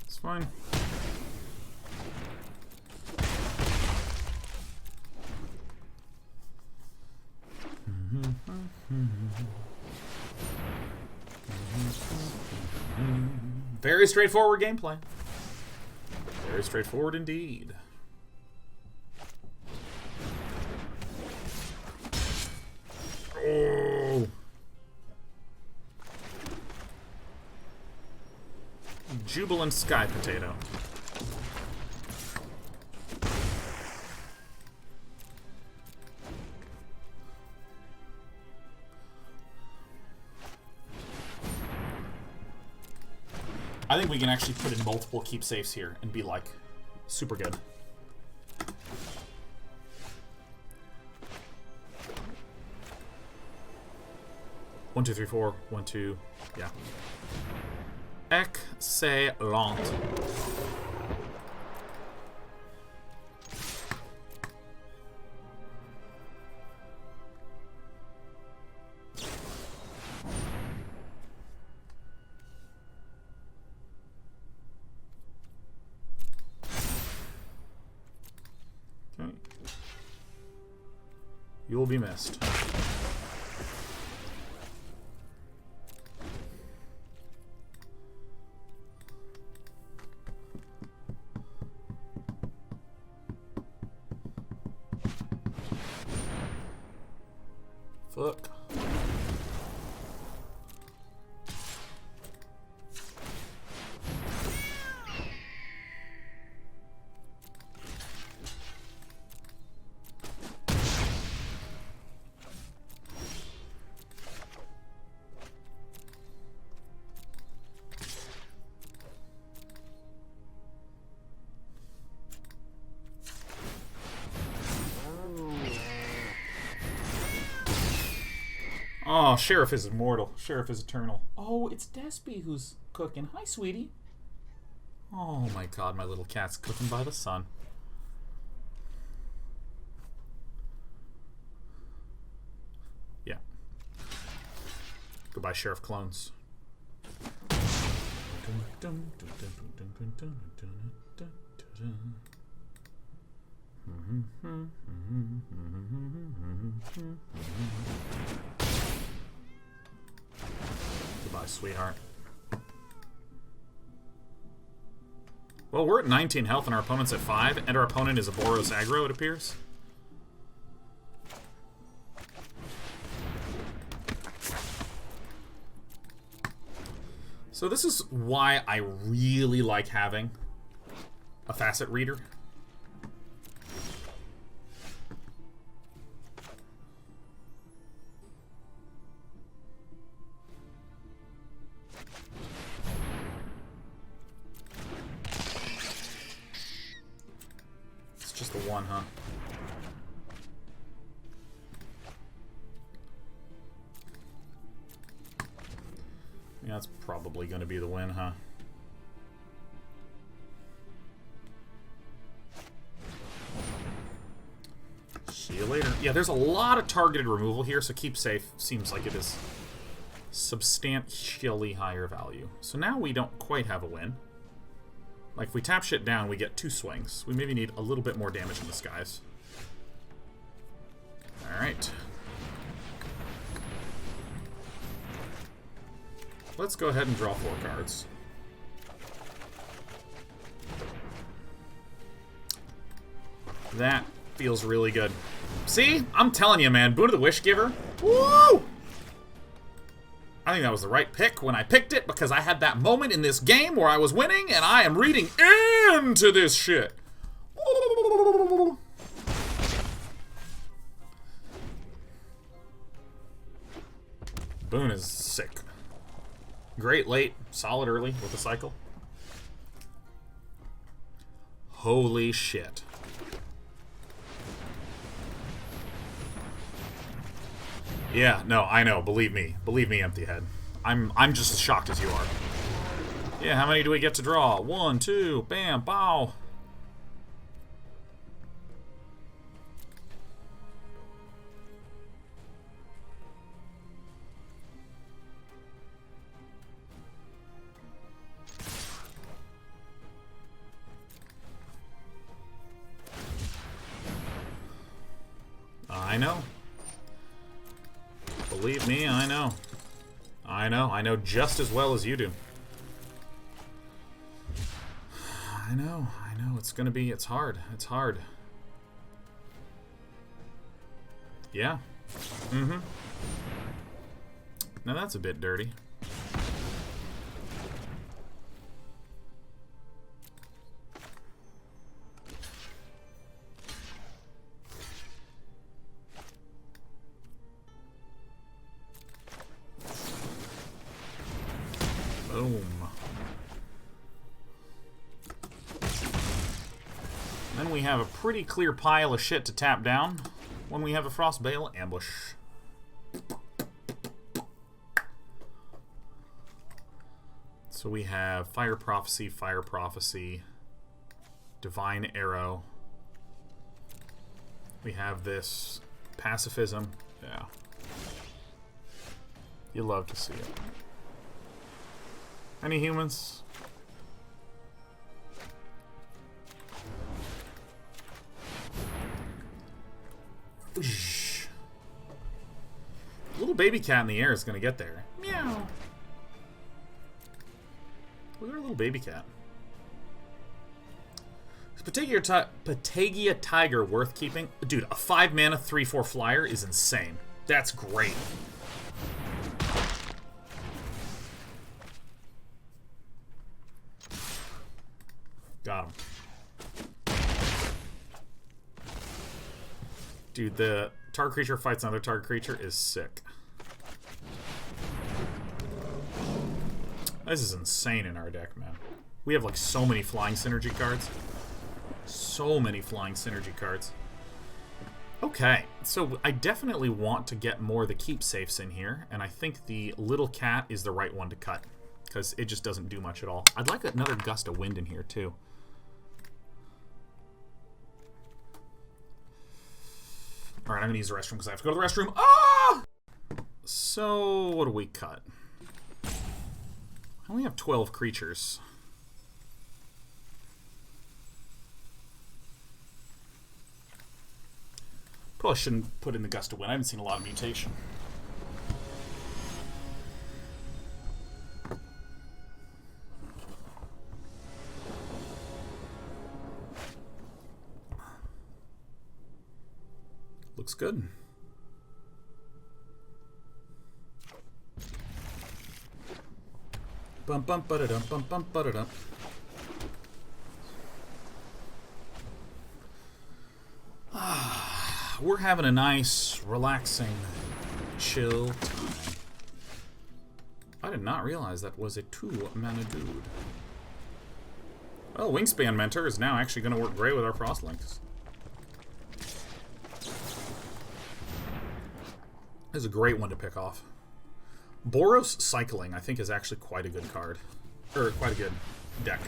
It's fine. Very straightforward gameplay. Very straightforward indeed. Oh. Jubilant Sky Potato. I think we can actually put in multiple keep safes here and be like super good. One, two, three, four. 1, 2. Yeah. Excellent. You will be missed. Fuck. Oh, Sheriff is immortal. Sheriff is eternal. Oh, it's Despy who's cooking. Hi, sweetie. Oh my god, my little cat's cooking by the sun. Yeah. Goodbye, Sheriff Clones. Goodbye, sweetheart. Well, we're at 19 health and our opponent's at 5, and our opponent is a Boros aggro, it appears. So this is why I really like having a facet reader. It's just the one, huh? Yeah, that's probably going to be the win, huh? See you later. Yeah, there's a lot of targeted removal here, so keep safe. Seems like it is substantially higher value. So now we don't quite have a win. Like, if we tap shit down, we get 2 swings. We maybe need a little bit more damage in the skies. Alright. Let's go ahead and draw 4 cards. That feels really good. See? I'm telling you, man. Boon of the Wish Giver. Woo! I think that was the right pick when I picked it, because I had that moment in this game where I was winning, and I am reading into this shit. Boon is sick. Great late, solid early with the cycle. Holy shit. Yeah, no, I know. Believe me, Empty Head. I'm just as shocked as you are. Yeah, how many do we get to draw? 1, 2, bam, bow. I know. Believe me, I know. I know just as well as you do. I know, it's gonna be, it's hard. Yeah. Mm-hmm. Now that's a bit dirty. Boom. Then we have a pretty clear pile of shit to tap down when we have a Frostbale Ambush. So we have Fire Prophecy, Divine Arrow. We have this Pacifism. Yeah. You love to see it. Any humans? Little baby cat in the air is gonna get there. Meow. Look at our little baby cat. Is Patagia Tiger worth keeping? Dude, a 5 mana 3/4 flyer is insane. That's great. Got him. Dude, the target creature fights another target creature is sick. This is insane in our deck, man. We have like so many flying synergy cards. So many flying synergy cards. Okay, so I definitely want to get more of the keep safes in here, and I think the little cat is the right one to cut. because it just doesn't do much at all. I'd like another gust of wind in here, too. Alright, I'm going to use the restroom because I have to go to the restroom. Ah! So, what do we cut? I only have 12 creatures. Probably shouldn't put in the gust of wind. I haven't seen a lot of mutation. Looks good. Bum bum ba da dum bum bum ba da dum. We're having a nice, relaxing, chill time. I did not realize that was a 2-mana dude. Well, Wingspan Mentor is now actually going to work great with our Frostlinks. This is a great one to pick off. Boros Cycling, I think, is actually quite a good card. Or, quite a good deck.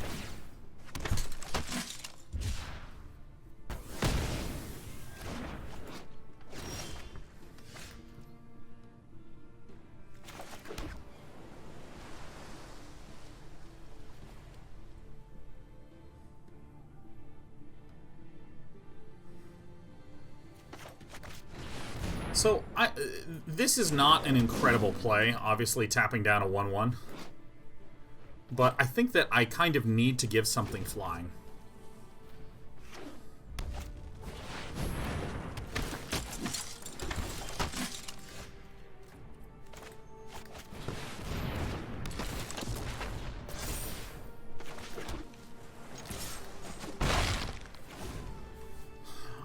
So, this is not an incredible play, obviously tapping down a 1/1. But I think that I kind of need to give something flying.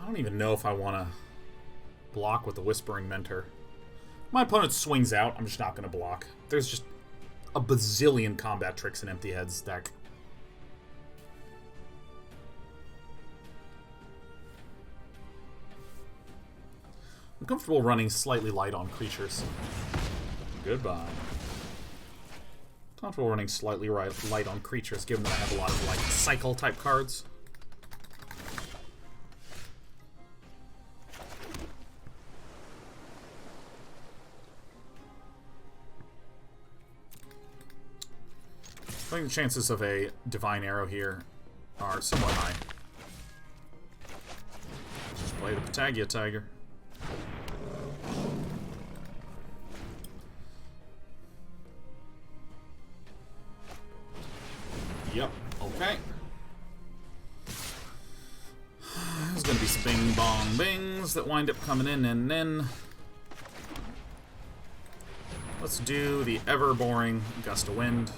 I don't even know if I want to block with the Whispering Mentor. My opponent swings out, I'm just not going to block. There's just a bazillion combat tricks in Empty Head's deck. I'm comfortable running slightly light on creatures. Goodbye. Comfortable running slightly light on creatures, given that I have a lot of, like, cycle-type cards. I think the chances of a Divine Arrow here are somewhat high. Just play the Patagia Tiger. Yep, okay. There's gonna be some bing bong bings that wind up coming in, and then let's do the ever boring Gust of Wind.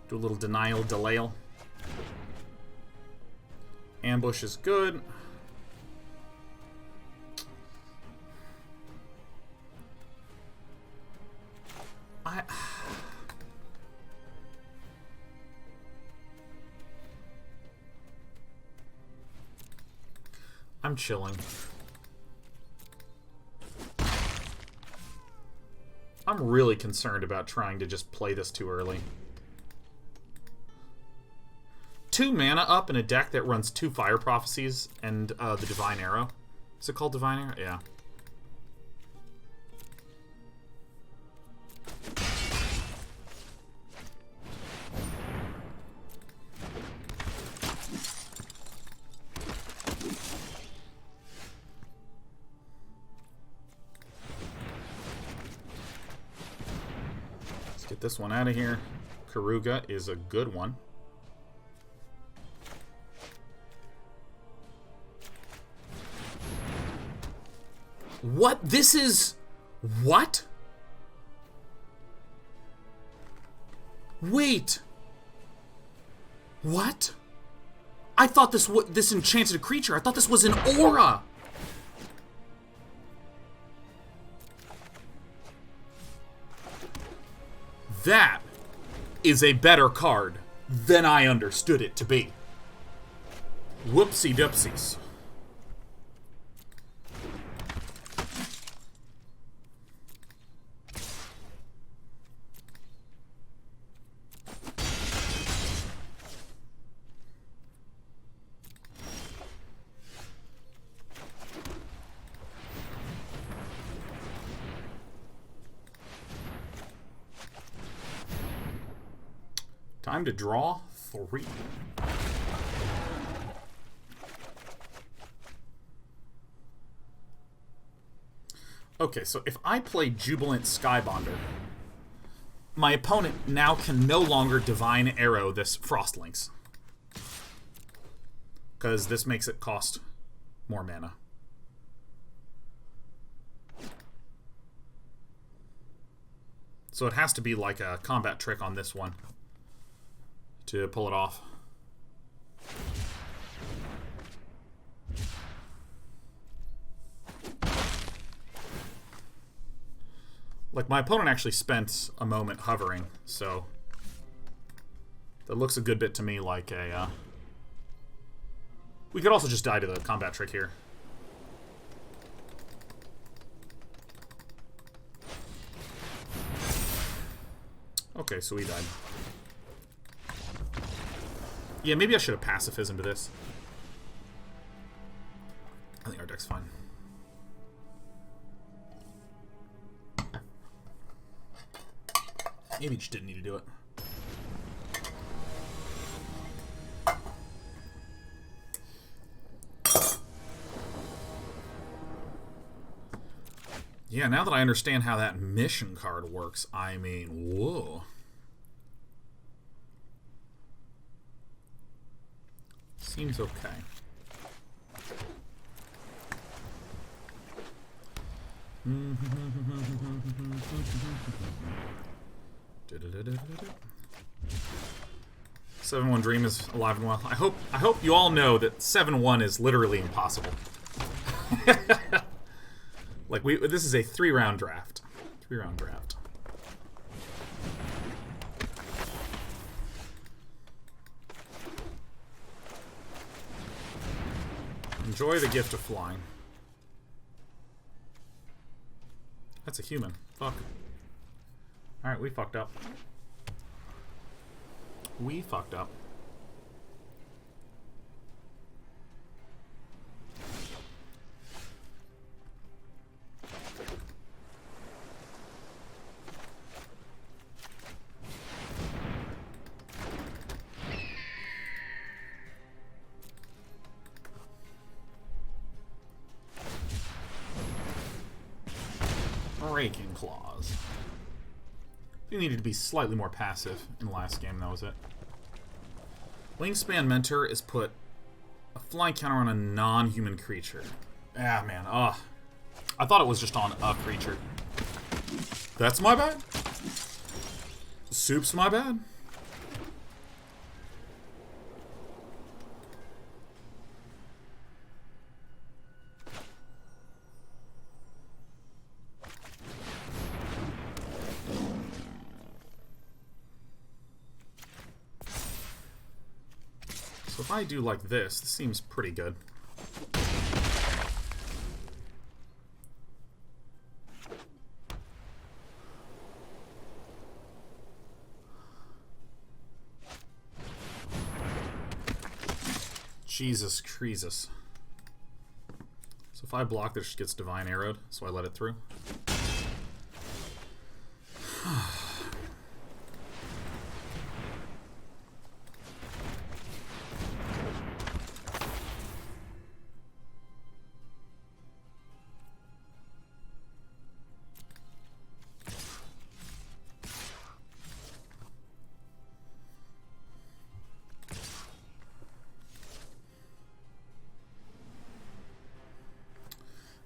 Do a little Denial Delayal. Ambush is good. I'm chilling. I'm really concerned about trying to just play this too early. 2 mana up in a deck that runs 2 Fire Prophecies and the Divine Arrow. Is it called Divine Arrow? Yeah. Let's get this one out of here. Karuga is a good one. What? This is... What? Wait. What? I thought this enchanted a creature. I thought this was an aura. That is a better card than I understood it to be. Whoopsie doopsies. Time to draw 3. Okay, so if I play Jubilant Skybonder, my opponent now can no longer Divine Arrow this Frostlings, because this makes it cost more mana. So it has to be like a combat trick on this one to pull it off. Like, my opponent actually spent a moment hovering, so that looks a good bit to me like a... We could also just die to the combat trick here. Okay, so he died. Yeah, maybe I should have pacifism to this. I think our deck's fine. Maybe just didn't need to do it. Yeah, now that I understand how that mission card works, I mean, whoa. Seems okay. Seven-1 Dream is alive and well. I hope you all know that 7-1 is literally impossible. Like, this is a 3-round draft. 3-round draft. Enjoy the gift of flying. That's a human. Fuck. Alright, we fucked up. We fucked up. Raking Claws. You needed to be slightly more passive in the last game, that was it. Wingspan Mentor is put a flying counter on a non-human creature. Ah, man. Ugh. I thought it was just on a creature. That's my bad. Soup's my bad. If I do like this seems pretty good. Jesus Creasus. So if I block, this gets Divine Arrowed, so I let it through.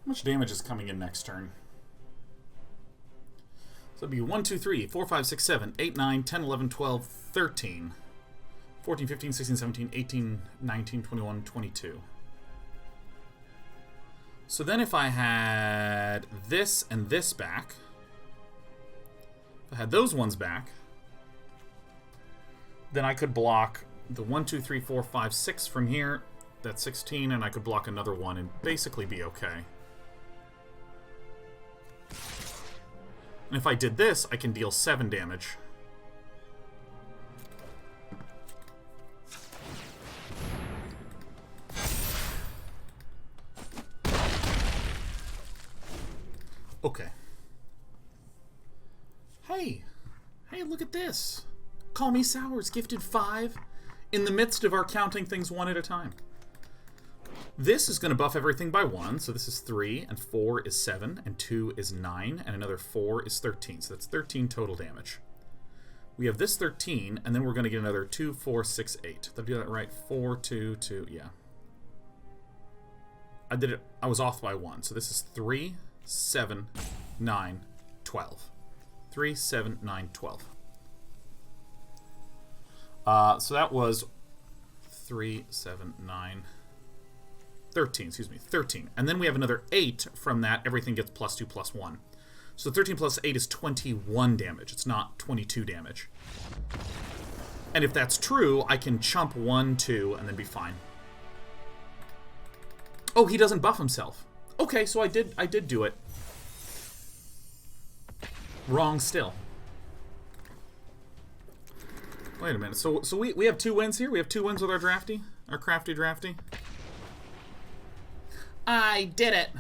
How much damage is coming in next turn? So it'd be 1, 2, 3, 4, 5, 6, 7, 8, 9, 10, 11, 12, 13, 14, 15, 16, 17, 18, 19, 21, 22. So then if I had this and this back, if I had those ones back, then I could block the 1, 2, 3, 4, 5, 6 from here. That's 16, and I could block another one and basically be okay. And if I did this, I can deal 7 damage. Okay. Hey! Hey, look at this! Call Me Sours, gifted 5 in the midst of our counting things one at a time. This is going to buff everything by 1, so this is 3, and 4 is 7, and 2 is 9, and another 4 is 13, so that's 13 total damage. We have this 13, and then we're going to get another 2, 4, 6, 8. Did I do that right? 4, 2, 2, yeah. I did it, I was off by 1, so this is 3, 7, 9, 12. 3, 7, 9, 12. So that was 3, 7, 9... 13, excuse me, 13. And then we have another 8 from that. Everything gets +2, +1. So 13 plus 8 is 21 damage. It's not 22 damage. And if that's true, I can chump 1, 2, and then be fine. Oh, he doesn't buff himself. Okay, so I did do it. Wrong still. Wait a minute. So we have 2 wins here? We have 2 wins with our drafty? Our crafty drafty? I did it!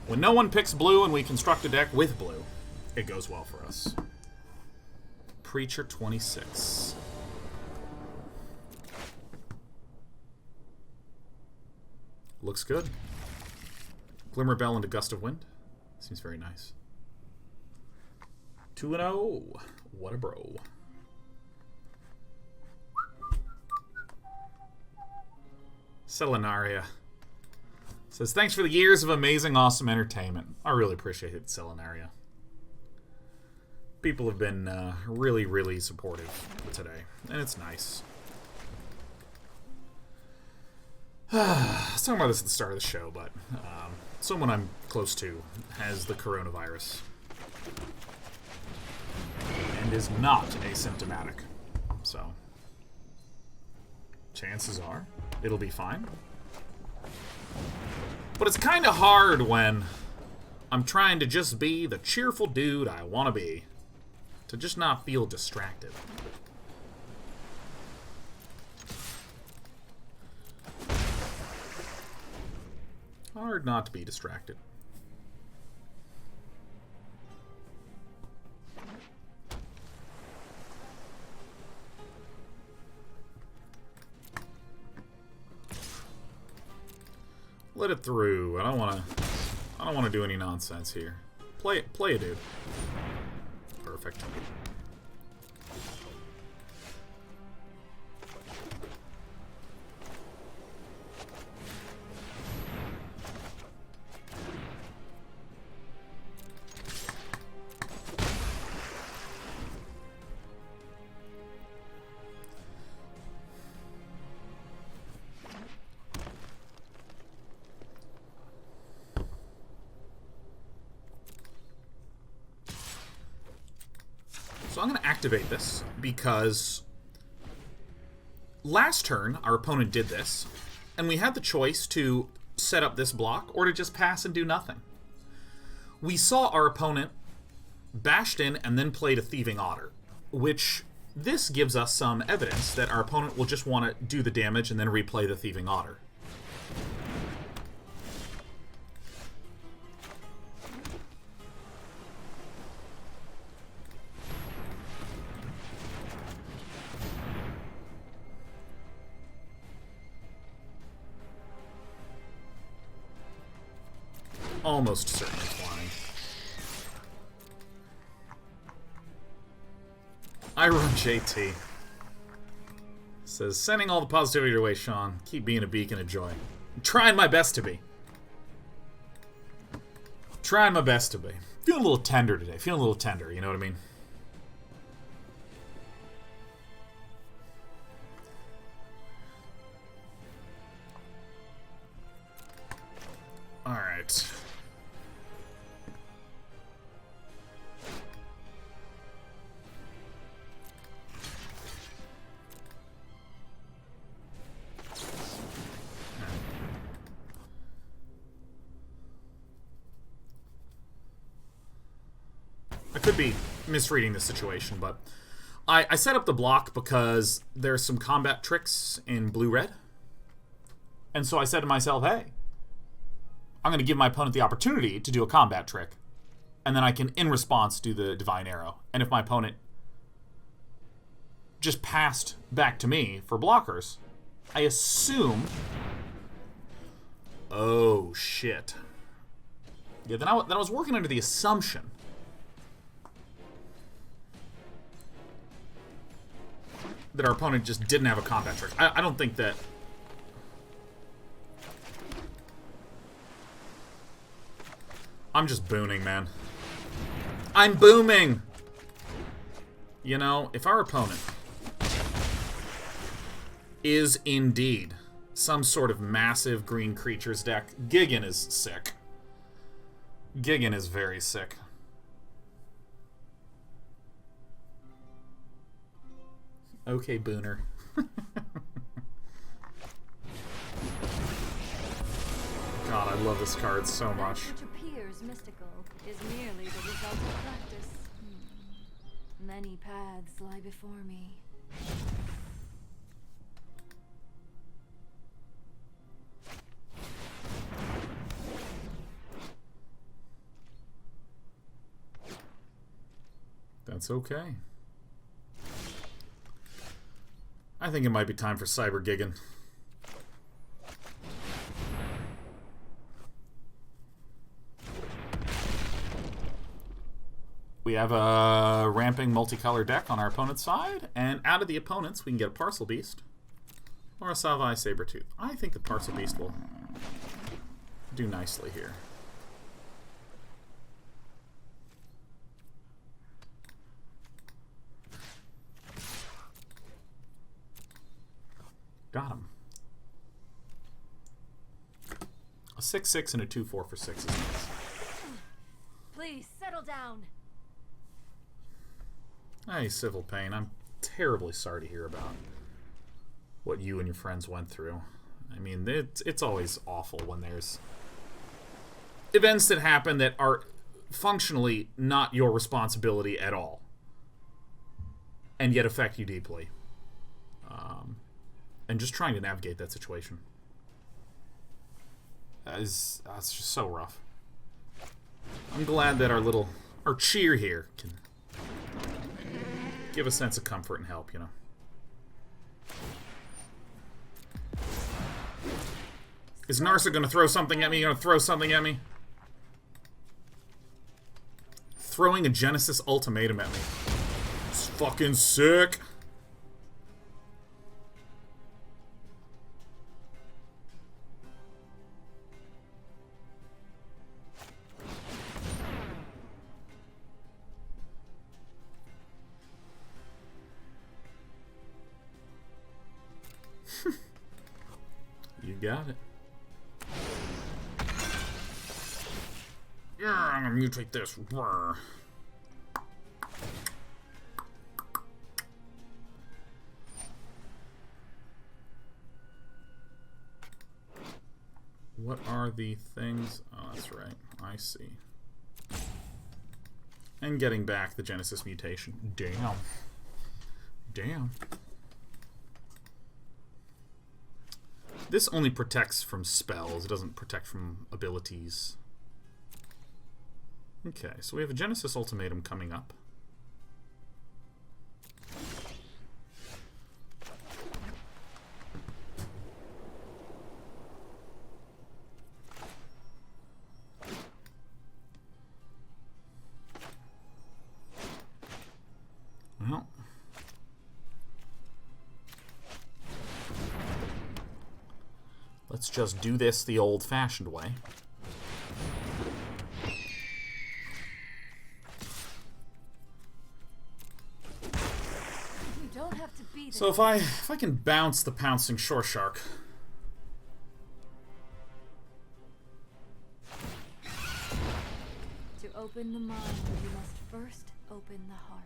When no one picks blue and we construct a deck with blue, it goes well for us. Preacher 26. Looks good. Glimmer Bell into Gust of Wind. Seems very nice. 2-0. What a bro. Selenaria says, thanks for the years of amazing, awesome entertainment. I really appreciate it, Selenaria. People have been really, really supportive today, and it's nice. I was talking about this at the start of the show, but someone I'm close to has the coronavirus and is not asymptomatic. So, chances are it'll be fine. But it's kind of hard when I'm trying to just be the cheerful dude I want to be. To just not feel distracted. Hard not to be distracted. Let it through. I don't want to do any nonsense here. Play a dude. Perfect. So I'm going to activate this because last turn our opponent did this, and we had the choice to set up this block or to just pass and do nothing. We saw our opponent bashed in and then played a Thieving Otter, which this gives us some evidence that our opponent will just want to do the damage and then replay the Thieving Otter. Almost certainly flying. I run JT. Says, sending all the positivity your way, Sean. Keep being a beacon of joy. I'm trying my best to be. Trying my best to be. Feeling a little tender today. Feeling a little tender, you know what I mean? Alright. I could be misreading the situation, but I set up the block because there's some combat tricks in blue-red. And so I said to myself, hey, I'm going to give my opponent the opportunity to do a combat trick. And then I can, in response, do the Divine Arrow. And if my opponent just passed back to me for blockers. I assume... Oh, shit. Yeah, then I was working under the assumption that our opponent just didn't have a combat trick. I don't think that... I'm just booning, man. I'm booming! You know, if our opponent is indeed some sort of massive green creatures deck, Gigan is sick. Gigan is very sick. Okay, Booner. God, I love this card so much.
Which appears mystical is merely the result of practice. Many paths lie before me.
That's okay. I think it might be time for Cyber Gigan. We have a ramping multicolor deck on our opponent's side, and out of the opponents, we can get a Parcel Beast or a Savai Sabertooth. I think the Parcel Beast will do nicely here. Got him. A 6/6 and a 2/4 for 6 is nice.
Please settle down.
Hey, Civil Pain. I'm terribly sorry to hear about what you and your friends went through. I mean, it's always awful when there's events that happen that are functionally not your responsibility at all, and yet affect you deeply. And just trying to navigate that situation that's just so rough. I'm glad that our cheer here can give a sense of comfort and help, you know. Is Narsa gonna throw something at me? Gonna throw something at me? Throwing a Genesis ultimatum at me. It's fucking sick. You got it. Yeah, I'm gonna mutate this. Rawr. What are the things? Oh, that's right. I see. And getting back the Genesis mutation. Damn. Damn. This only protects from spells. It doesn't protect from abilities. Okay, so we have a Genesis Ultimatum coming up. Well, let's just do this the old-fashioned way.
You don't have to be
So if I can bounce the Pouncing Shore Shark.
To open the mind, you must first open the heart.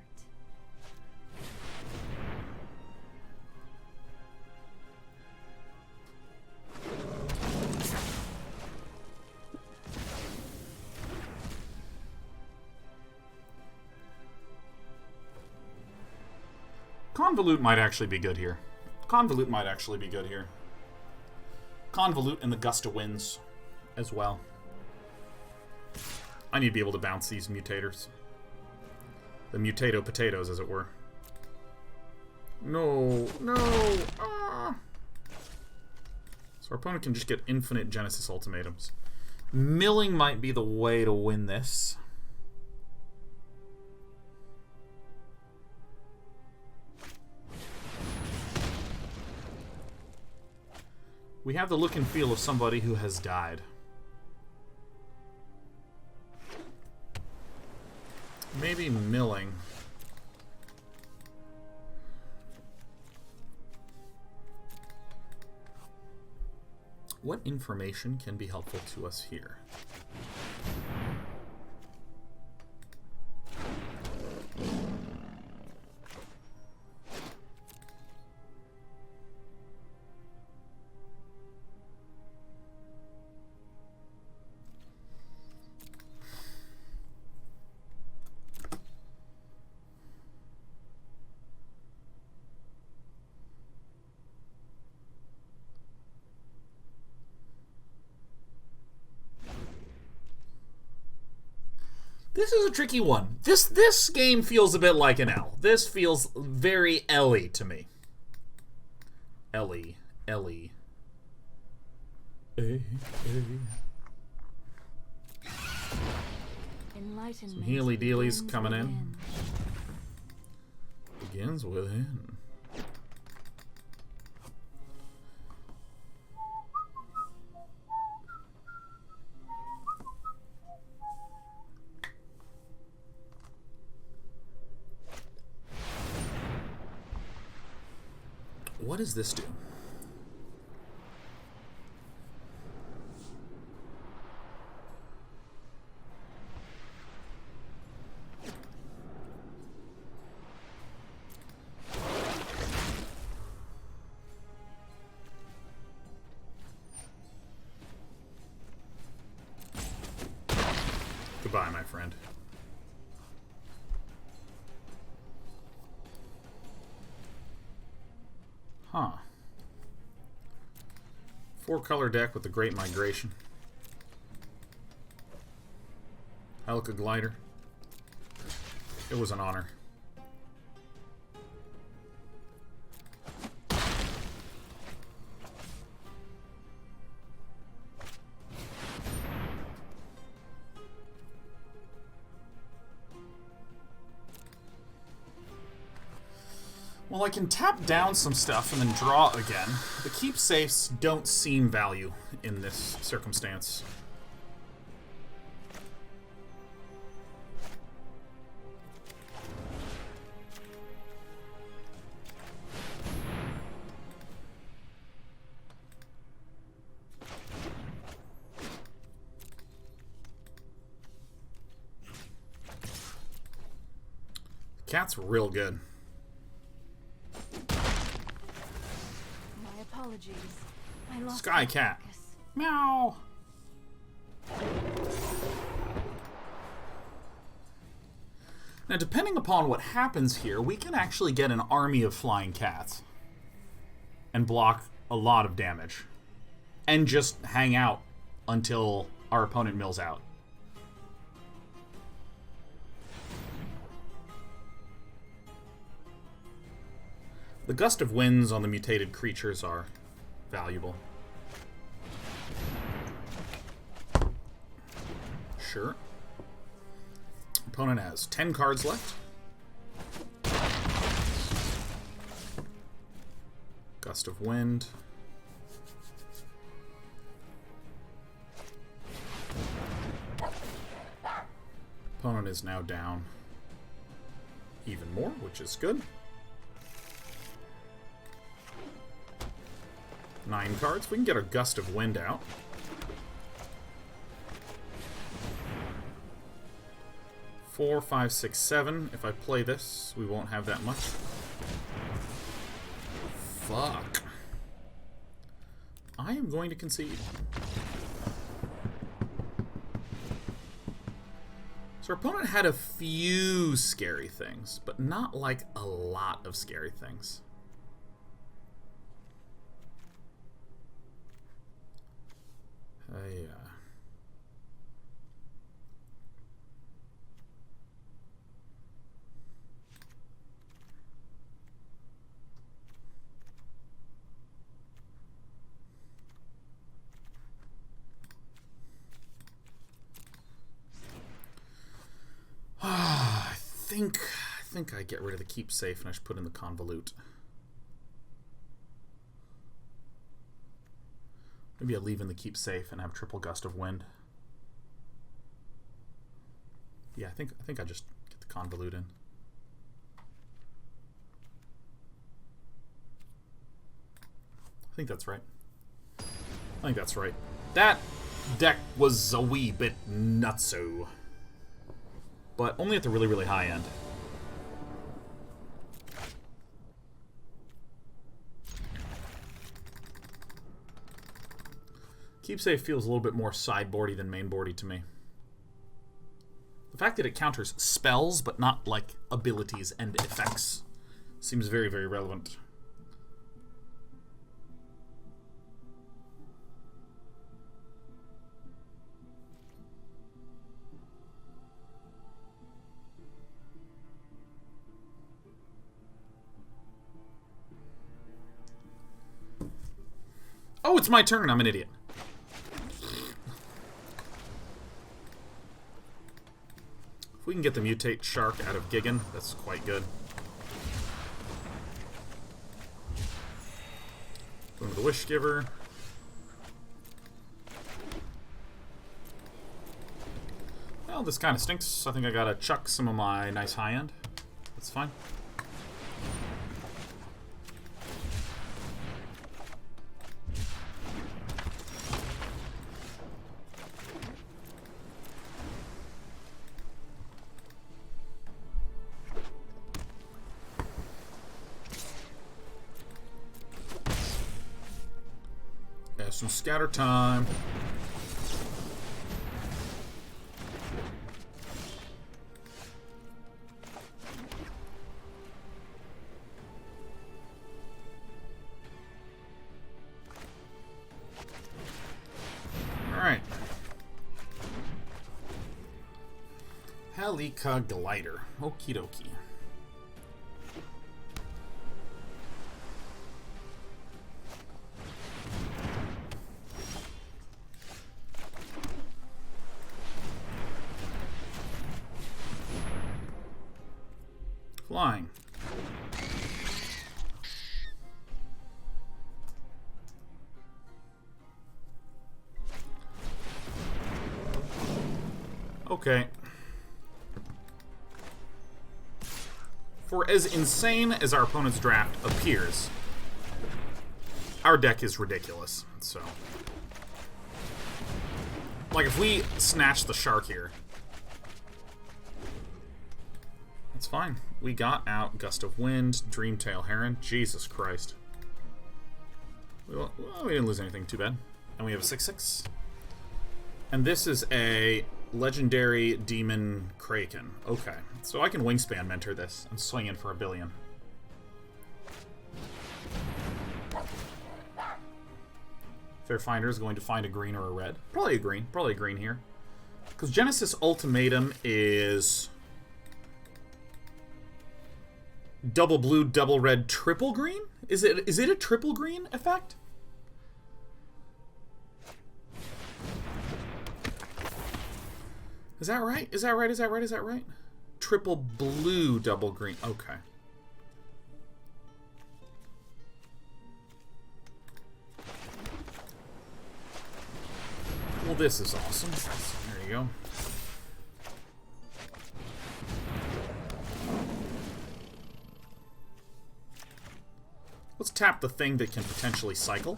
Convolute might actually be good here. Convolute might actually be good here. Convolute and the Gust of Winds as well. I need to be able to bounce these mutators. The mutato potatoes, as it were. No. No. Ah. So our opponent can just get infinite Genesis ultimatums. Milling might be the way to win this. We have the look and feel of somebody who has died. Maybe milling. What information can be helpful to us here? This is a tricky one. This game feels a bit like an L. This feels very Ellie to me. Ellie. Some healy dealies coming in. Begins within. What does this do? Goodbye, my friend. Huh. 4-color deck with the Great Migration. Helka Glider. It was an honor. Well, I can tap down some stuff and then draw again. The keepsafes don't seem value in this circumstance. Cat's real good.
Apologies. I lost
Sky Cat. Meow. Now, depending upon what happens here, we can actually get an army of flying cats and block a lot of damage and just hang out until our opponent mills out. The gust of winds on the mutated creatures are valuable. Sure. Opponent has 10 cards left. Gust of wind. Opponent is now down even more, which is good. 9 cards. We can get our Gust of Wind out. Four, 5, 6, 7. If I play this, we won't have that much. Fuck. I am going to concede. So our opponent had a few scary things, but not like a lot of scary things. think I get rid of the keep safe and I should put in the convolute. Maybe I leave in the keep safe and have triple gust of wind. Yeah, I think I just get the convolute in. I think that's right. I think that's right. That deck was a wee bit nutso. But only at the really, really high end. Keep safe feels a little bit more sideboardy than mainboardy to me. The fact that it counters spells, but not like abilities and effects, seems very, very relevant. Oh, it's my turn. I'm an idiot. If we can get the mutate shark out of Gigan, that's quite good. Going to the Wish Giver. Well, this kind of stinks. I think I gotta chuck some of my nice high end. That's fine. Some scatter time. All right. Halika Glider. Okie dokie. Flying. Okay. For as insane as our opponent's draft appears, our deck is ridiculous. So, like, if we snatch the shark here, that's fine. We got out Gust of Wind, Dreamtail Heron. Jesus Christ. Well, we didn't lose anything too bad. And we have a 6/6. And this is a Legendary Demon Kraken. Okay. So I can Wingspan Mentor this and swing in for a billion. Fairfinder is going to find a green or a red. Probably a green. Probably a green here. Because Genesis Ultimatum is double blue, double red, triple green? Is it a triple green effect? Is that right? Is that right? Is that right? Is that right? Triple blue, double green. Okay. Well, this is awesome. There you go. Let's tap the thing that can potentially cycle.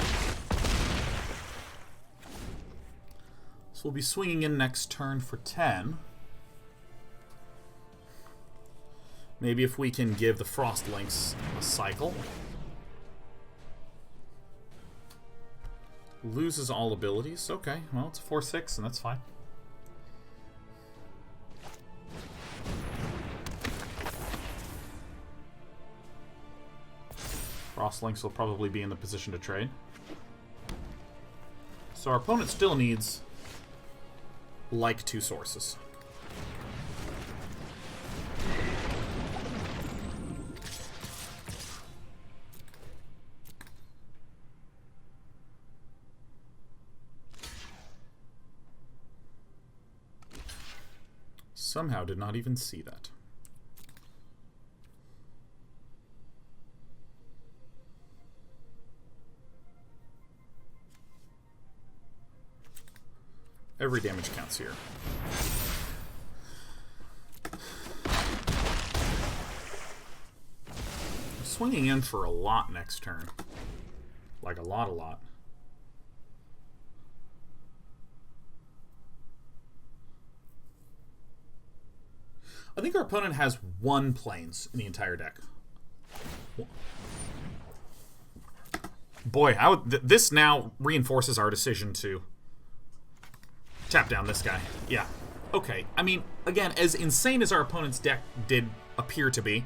So we'll be swinging in next turn for 10. Maybe if we can give the Frostlinks a cycle. Loses all abilities. Okay, well, it's a 4/6, and that's fine. Frostlinks will probably be in the position to trade. So our opponent still needs, like, 2 sources. Somehow did not even see that. Every damage counts here. I'm swinging in for a lot next turn. Like a lot. I think our opponent has 1 planes in the entire deck. Boy, this now reinforces our decision to tap down this guy. Yeah. Okay. I mean, again, as insane as our opponent's deck did appear to be,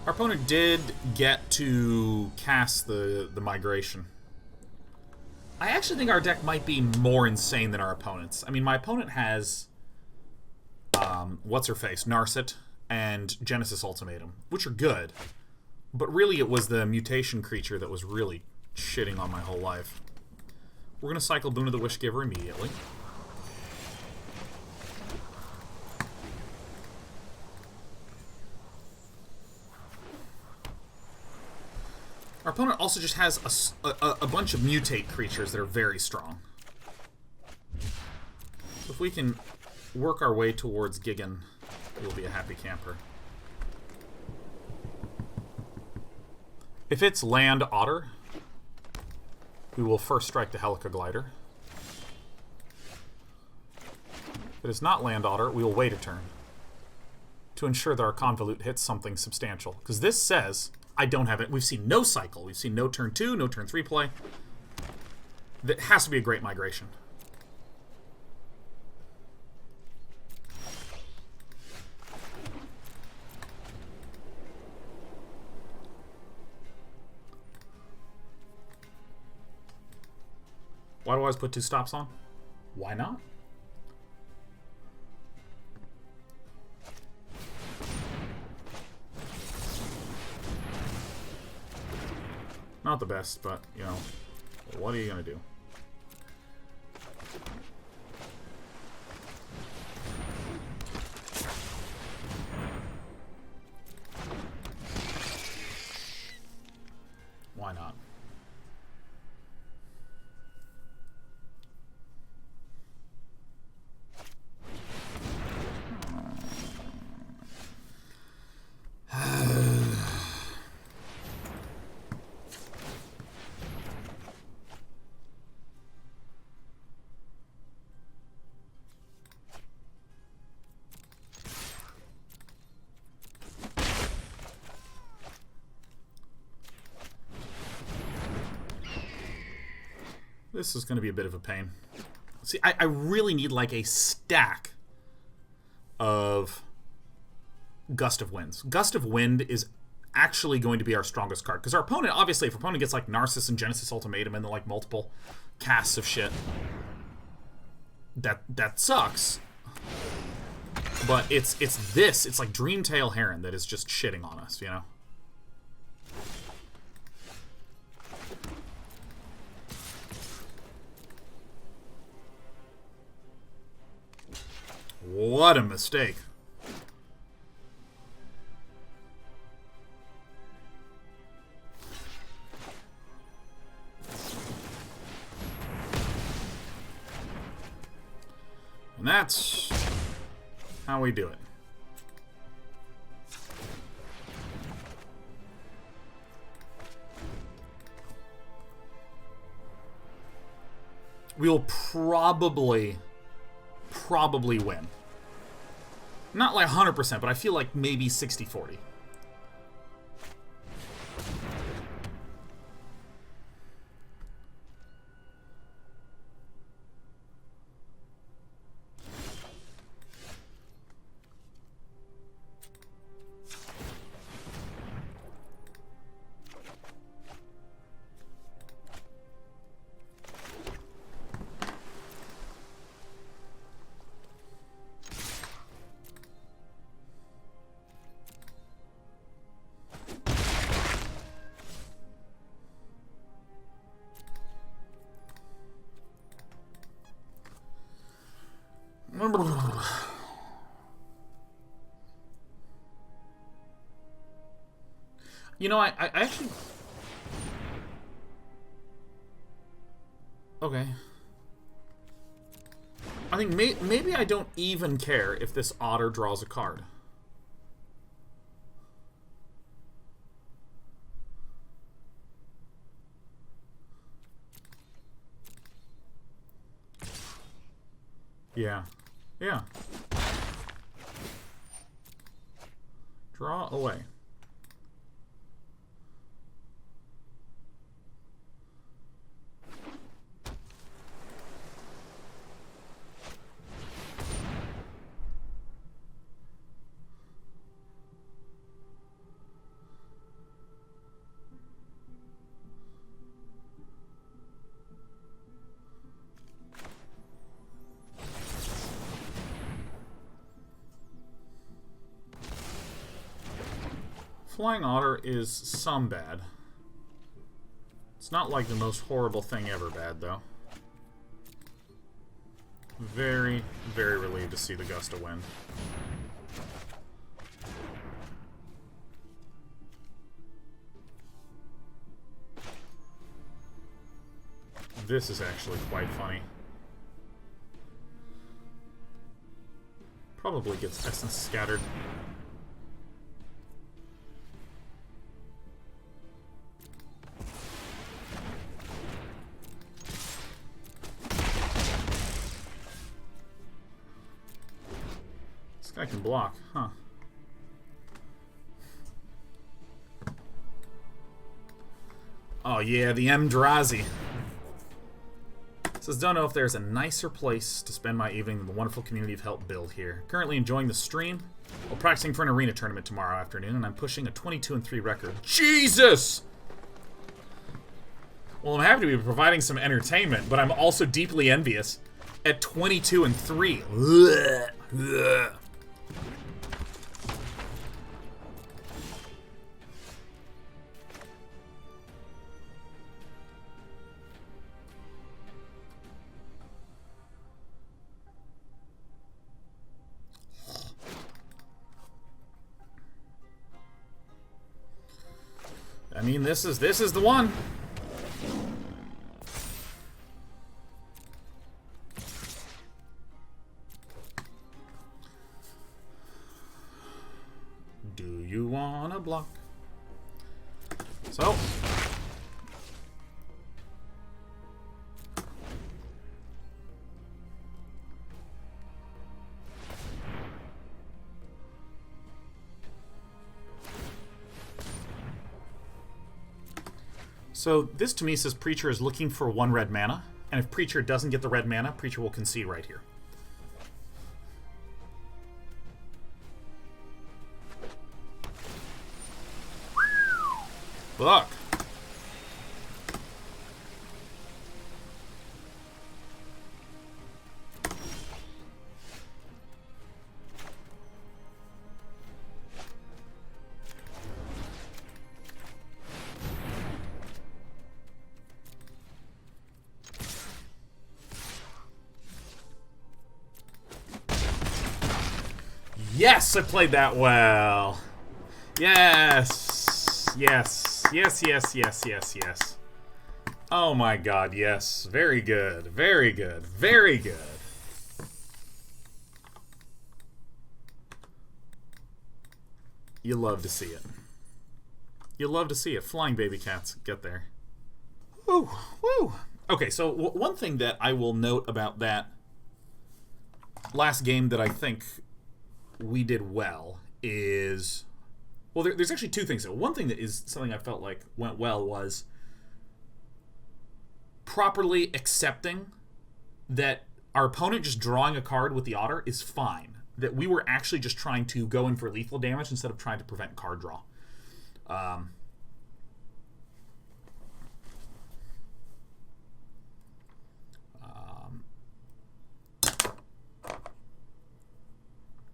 our opponent did get to cast the migration. I actually think our deck might be more insane than our opponent's. I mean, my opponent has what's-her-face, Narset, and Genesis Ultimatum, which are good. But really, it was the mutation creature that was really shitting on my whole life. We're going to cycle Boon of the Wishgiver immediately. Our opponent also just has a bunch of mutate creatures that are very strong. So if we can work our way towards Gigan, we'll be a happy camper. If it's land Otter, we will first strike the Helica Glider. If it is not land Otter, we will wait a turn to ensure that our Convolute hits something substantial. Because this says, I don't have it. We've seen no cycle. We've seen no turn 2, no turn 3 play. That has to be a great migration. Why do I always put 2 stops on? Why not? Not the best, but, you know, what are you going to do? Why not? This is going to be a bit of a pain. See, I really need like a stack of Gust of Winds. Gust of Wind is actually going to be our strongest card. Because our opponent, obviously, if our opponent gets like Narcissus and Genesis Ultimatum and then like multiple casts of shit, that sucks. But it's like Dreamtail Heron that is just shitting on us, you know? What a mistake. And that's how we do it. We'll probably win. Not like 100%, but I feel like maybe 60-40. You know, I actually... Okay. I think maybe I don't even care if this otter draws a card. Yeah. Yeah. Draw away. Flying Otter is some bad. It's not like the most horrible thing ever bad, though. Very, very relieved to see the Gusta win. This is actually quite funny. Probably gets essence scattered. I can block, huh? Oh yeah, the Mdrazi. Says, don't know if there's a nicer place to spend my evening than the wonderful community of help build here. Currently enjoying the stream while practicing for an arena tournament tomorrow afternoon, and I'm pushing a 22-3 record. Jesus! Well, I'm happy to be providing some entertainment, but I'm also deeply envious at 22-3. Ugh. Ugh. I mean, this is the one. Do you wanna block? So. So this to me says Preacher is looking for 1 red mana, and if Preacher doesn't get the red mana, Preacher will concede right here. Fuck. Yes, I played that well. Yes. Yes. Yes, yes, yes, yes, yes. Oh my god, yes. Very good. Very good. Very good. You love to see it. You love to see it. Flying baby cats. Get there. Woo. Woo. Okay, so one thing that I will note about that last game that I think we did well is, well, there's actually 2 things. One thing that is something I felt like went well was properly accepting that our opponent just drawing a card with the Otter is fine. That we were actually just trying to go in for lethal damage instead of trying to prevent card draw.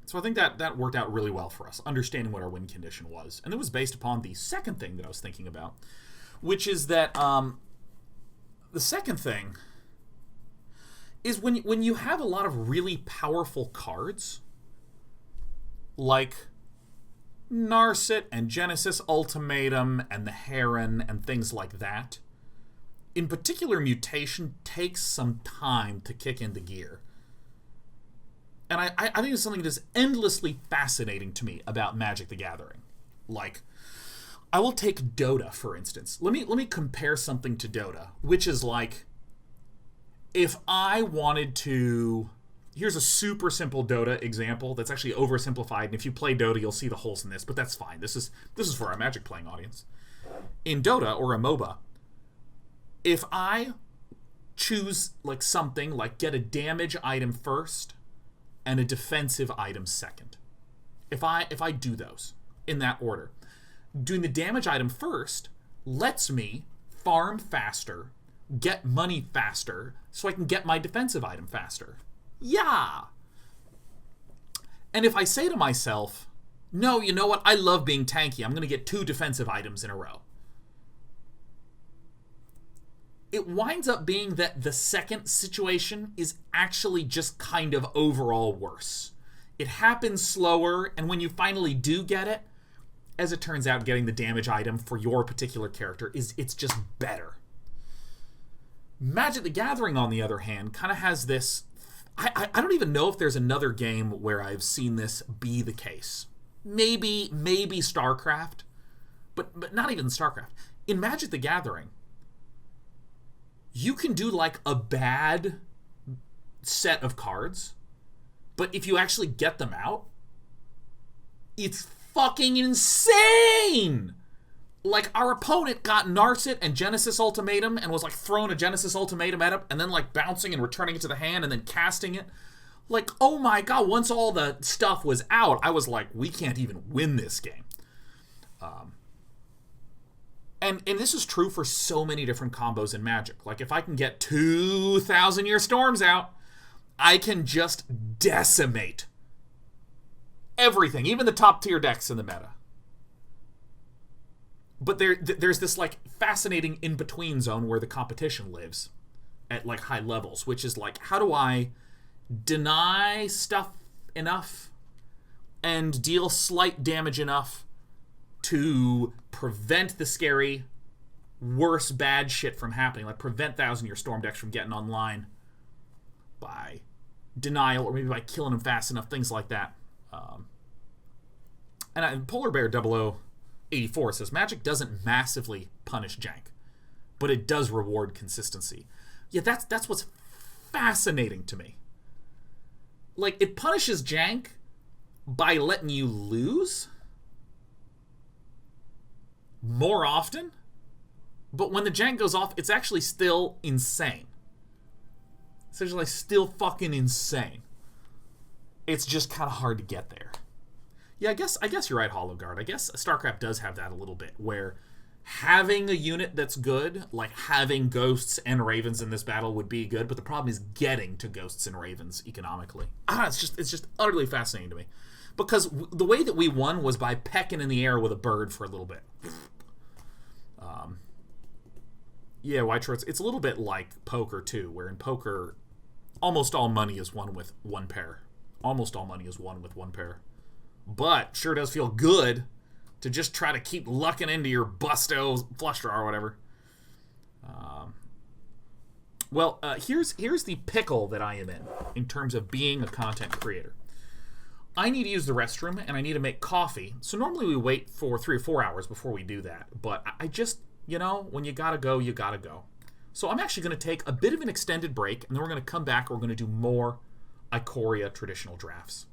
So I think that worked out really well for us, understanding what our win condition was. And it was based upon the second thing that I was thinking about, which is that the second thing is when you have a lot of really powerful cards, like Narset and Genesis Ultimatum and the Heron and things like that. In particular, Mutation takes some time to kick into gear. And I think it's something that is endlessly fascinating to me about Magic the Gathering. Like, I will take Dota, for instance. Let me compare something to Dota, which is like, if I wanted to... Here's a super simple Dota example that's actually oversimplified, and if you play Dota, you'll see the holes in this, but that's fine. This is for our Magic playing audience. In Dota, or a MOBA, if I choose like something like get a damage item first and a defensive item second, if I do those in that order, doing the damage item first lets me farm faster, get money faster, so I can get my defensive item faster. Yeah. And if I say to myself, no, you know what, I love being tanky, I'm going to get 2 defensive items in a row, it winds up being that the second situation is actually just kind of overall worse. It happens slower, and when you finally do get it, as it turns out, getting the damage item for your particular character it's just better. Magic the Gathering, on the other hand, kind of has this... I don't even know if there's another game where I've seen this be the case. Maybe StarCraft, but not even StarCraft. In Magic the Gathering, you can do like a bad set of cards, but if you actually get them out, it's fucking insane! Like, our opponent got Narset and Genesis Ultimatum and was like throwing a Genesis Ultimatum at him and then like bouncing and returning it to the hand and then casting it. Like, oh my god, once all the stuff was out, I was like, we can't even win this game. And this is true for so many different combos in Magic. Like, if I can get 2,000 Year Storms out, I can just decimate everything, even the top tier decks in the meta. But there's this like fascinating in-between zone where the competition lives at like high levels, which is like, how do I deny stuff enough and deal slight damage enough to prevent the scary, worse, bad shit from happening, like prevent 1,000 Year Storm decks from getting online by denial or maybe by killing them fast enough, things like that. And Polar Bear 0084 says, Magic doesn't massively punish jank, but it does reward consistency. Yeah, that's what's fascinating to me. Like, it punishes jank by letting you lose more often, but when the jank goes off, it's actually still insane. It's actually still fucking insane. It's just kind of hard to get there. Yeah, I guess you're right, Hologard. I guess StarCraft does have that a little bit, where having a unit that's good, like having Ghosts and Ravens in this battle would be good, but the problem is getting to Ghosts and Ravens economically. It's just utterly fascinating to me. Because the way that we won was by pecking in the air with a bird for a little bit. Yeah, White Shorts, it's a little bit like poker, too, where in poker, almost all money is won with one pair. Almost all money is won with one pair. But sure does feel good to just try to keep lucking into your Busto flush draw or whatever. Here's the pickle that I am in terms of being a content creator. I need to use the restroom, and I need to make coffee. So normally we wait for 3 or 4 hours before we do that. But I just, when you gotta go, you gotta go. So I'm actually going to take a bit of an extended break, and then we're going to come back and we're going to do more Ikoria traditional drafts.